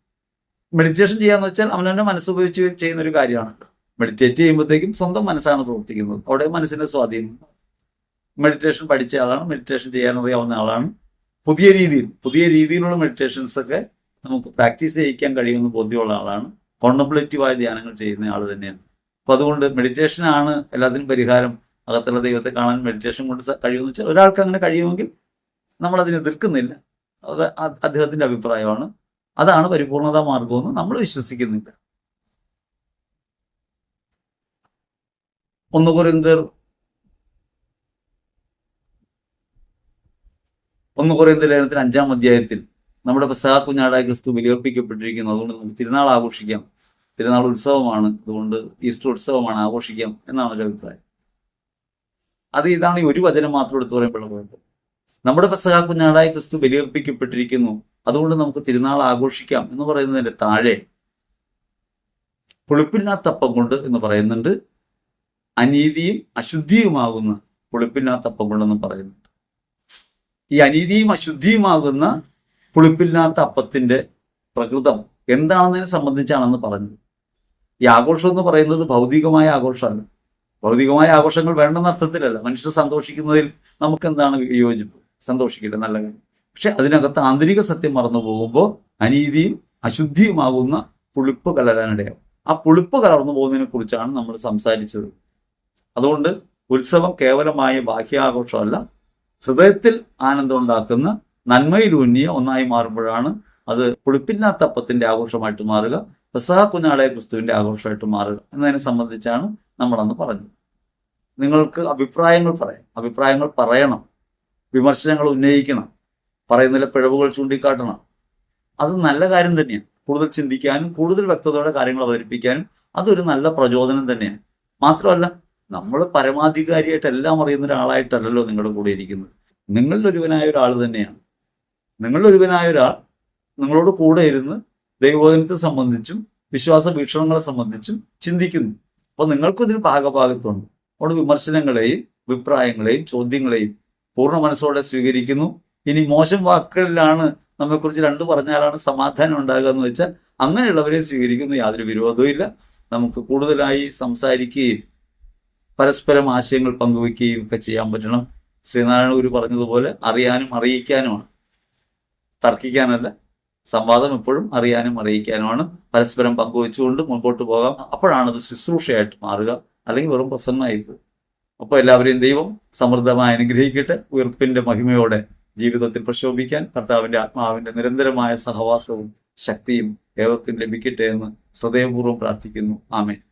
മെഡിറ്റേഷൻ ചെയ്യാന്ന് വെച്ചാൽ അവനവന്റെ മനസ്സുപയോഗിച്ച് ചെയ്യുന്ന ഒരു കാര്യമാണ്. മെഡിറ്റേറ്റ് ചെയ്യുമ്പോഴത്തേക്കും സ്വന്തം മനസ്സാണ് പ്രവർത്തിക്കുന്നത്. അവിടെ മനസ്സിന്റെ സ്വാധീനം. മെഡിറ്റേഷൻ പഠിച്ച ആളാണ്, മെഡിറ്റേഷൻ ചെയ്യാൻ അറിയാവുന്ന ആളാണ്. പുതിയ രീതിയിലുള്ള മെഡിറ്റേഷൻസ് ഒക്കെ നമുക്ക് പ്രാക്ടീസ് ചെയ്യിക്കാൻ കഴിയുമെന്ന് ബോധ്യമുള്ള ആളാണ്. കോണ്ടംപ്ലേറ്റീവായ ധ്യാനങ്ങൾ ചെയ്യുന്ന ആൾ തന്നെയാണ്. അപ്പൊ അതുകൊണ്ട് മെഡിറ്റേഷനാണ് എല്ലാത്തിനും പരിഹാരം. അകത്തുള്ള ദൈവത്തെ കാണാൻ മെഡിറ്റേഷൻ കൊണ്ട് കഴിയുമെന്ന് വെച്ചാൽ ഒരാൾക്ക് അങ്ങനെ കഴിയുമെങ്കിൽ നമ്മൾ അതിനെ എതിർക്കുന്നില്ല. അത് അദ്ദേഹത്തിന്റെ അഭിപ്രായമാണ്. അതാണ് പരിപൂർണതാ മാർഗമെന്ന് നമ്മൾ വിശ്വസിക്കുന്നില്ല. 1 കൊരിന്ത്യർ 5-ാം അധ്യായത്തിൽ നമ്മുടെ പെസഹ കുഞ്ഞാടായ ക്രിസ്തു ബലിയർപ്പിക്കപ്പെട്ടിരിക്കുന്നു. അതുകൊണ്ട് നമുക്ക് തിരുനാൾ ആഘോഷിക്കാം. തിരുനാൾ ഉത്സവമാണ്, അതുകൊണ്ട് ഈസ്റ്റർ ഉത്സവമാണ്, ആഘോഷിക്കാം എന്നാണ് ഒരു അഭിപ്രായം. ഇതാണ് ഈ ഒരു വചനം മാത്രം എടുത്തു പറയുമ്പോഴുള്ള കുഴപ്പം. നമ്മുടെ പെസഹ കുഞ്ഞാടായ ക്രിസ്തു ബലിയർപ്പിക്കപ്പെട്ടിരിക്കുന്നു, അതുകൊണ്ട് നമുക്ക് തിരുനാൾ ആഘോഷിക്കാം എന്ന് പറയുന്നതിന്റെ താഴെ പുളിപ്പില്ലാത്തപ്പം കൊണ്ട് എന്ന് പറയുന്നുണ്ട്. അനീതിയും അശുദ്ധിയുമാകുന്ന പുളിപ്പില്ലാത്തപ്പം കൊണ്ടെന്ന് പറയുന്നുണ്ട്. ഈ അനീതിയും അശുദ്ധിയുമാകുന്ന പുളിപ്പില്ലാത്ത അപ്പത്തിന്റെ പ്രകൃതം എന്താണെന്നതിനെ സംബന്ധിച്ചാണെന്ന് പറഞ്ഞത്. ഈ ആഘോഷം എന്ന് പറയുന്നത് ഭൗതികമായ ആഘോഷമല്ല. ഭൗതികമായ ആഘോഷങ്ങൾ വേണ്ടെന്ന അർത്ഥത്തിലല്ല. മനുഷ്യർ സന്തോഷിക്കുന്നതിൽ നമുക്ക് എന്താണ് വിയോജിപ്പ്? സന്തോഷിക്കട്ടെ, നല്ല കാര്യം. പക്ഷെ അതിനകത്ത് ആന്തരിക സത്യം മറന്നു പോകുമ്പോൾ അനീതിയും അശുദ്ധിയുമാകുന്ന പുളിപ്പ് കലരാനിടയാവും. ആ പുളിപ്പ് കലർന്നു പോകുന്നതിനെ കുറിച്ചാണ് നമ്മൾ സംസാരിച്ചത്. അതുകൊണ്ട് ഉത്സവം കേവലമായ ബാഹ്യാഘോഷമല്ല, ഹൃദയത്തിൽ ആനന്ദം ഉണ്ടാക്കുന്ന നന്മയിലൂന്നിയ ഒന്നായി മാറുമ്പോഴാണ് അത് പുളിപ്പില്ലാത്ത അപ്പത്തിന്റെ ആഘോഷമായിട്ട് മാറുക, പെസഹ കുഞ്ഞാടായ ക്രിസ്തുവിന്റെ ആഘോഷമായിട്ട് മാറുക എന്നതിനെ സംബന്ധിച്ചാണ് നമ്മളന്ന് പറഞ്ഞത്. നിങ്ങൾക്ക് അഭിപ്രായങ്ങൾ പറയണം, വിമർശനങ്ങൾ ഉന്നയിക്കണം, പറയുന്നതിലെ പിഴവുകൾ ചൂണ്ടിക്കാട്ടണം. അത് നല്ല കാര്യം തന്നെയാണ്. കൂടുതൽ ചിന്തിക്കാനും കൂടുതൽ വ്യക്തതയോടെ കാര്യങ്ങൾ അവതരിപ്പിക്കാനും അതൊരു നല്ല പ്രചോദനം തന്നെയാണ്. മാത്രമല്ല, നമ്മൾ പരമാധികാരിയായിട്ട് എല്ലാം അറിയുന്ന ഒരാളായിട്ടല്ലല്ലോ നിങ്ങളുടെ കൂടെ ഇരിക്കുന്നത്. നിങ്ങളിൽ ഒരുവനായ ഒരാൾ തന്നെയാണ്. നിങ്ങളോട് കൂടെ ഇരുന്ന് ദൈവോധനത്തെ സംബന്ധിച്ചും വിശ്വാസ വീക്ഷണങ്ങളെ സംബന്ധിച്ചും ചിന്തിക്കുന്നു. അപ്പോൾ നിങ്ങൾക്കും ഇതിന് ഭാഗഭാഗത്തുണ്ട്. അതുകൊണ്ട് വിമർശനങ്ങളെയും അഭിപ്രായങ്ങളെയും ചോദ്യങ്ങളെയും പൂർണ്ണ മനസ്സോടെ സ്വീകരിക്കുന്നു. ഇനി മോശം വാക്കുകളിലാണ് നമ്മെക്കുറിച്ച് രണ്ട് പറഞ്ഞാലാണ് സമാധാനം ഉണ്ടാകുക എന്ന് വെച്ചാൽ അങ്ങനെയുള്ളവരെ സ്വീകരിക്കുന്നു. യാതൊരു വിരോധവും ഇല്ല. നമുക്ക് കൂടുതലായി സംസാരിക്കുകയും പരസ്പരം ആശയങ്ങൾ പങ്കുവയ്ക്കുകയും ഒക്കെ ചെയ്യാൻ പറ്റണം. ശ്രീനാരായണ ഗുരു പറഞ്ഞതുപോലെ അറിയാനും അറിയിക്കാനുമാണ്, തർക്കിക്കാനല്ല. സംവാദം എപ്പോഴും അറിയാനും അറിയിക്കാനുമാണ്. പരസ്പരം പങ്കുവെച്ചുകൊണ്ട് മുൻപോട്ട് പോകാം. അപ്പോഴാണത് ശുശ്രൂഷയായിട്ട് മാറുക, അല്ലെങ്കിൽ വെറും പ്രസംഗമായിട്ട്. അപ്പോൾ എല്ലാവരെയും ദൈവം സമൃദ്ധമായി അനുഗ്രഹിക്കട്ടെ. ഉയർപ്പിന്റെ മഹിമയോടെ ജീവിതത്തിൽ പ്രശോഭിക്കാൻ കർത്താവിന്റെ ആത്മാവിന്റെ നിരന്തരമായ സഹവാസവും ശക്തിയും ഏവർക്കും ലഭിക്കട്ടെ എന്ന് ഹൃദയപൂർവ്വം പ്രാർത്ഥിക്കുന്നു. ആമേൻ.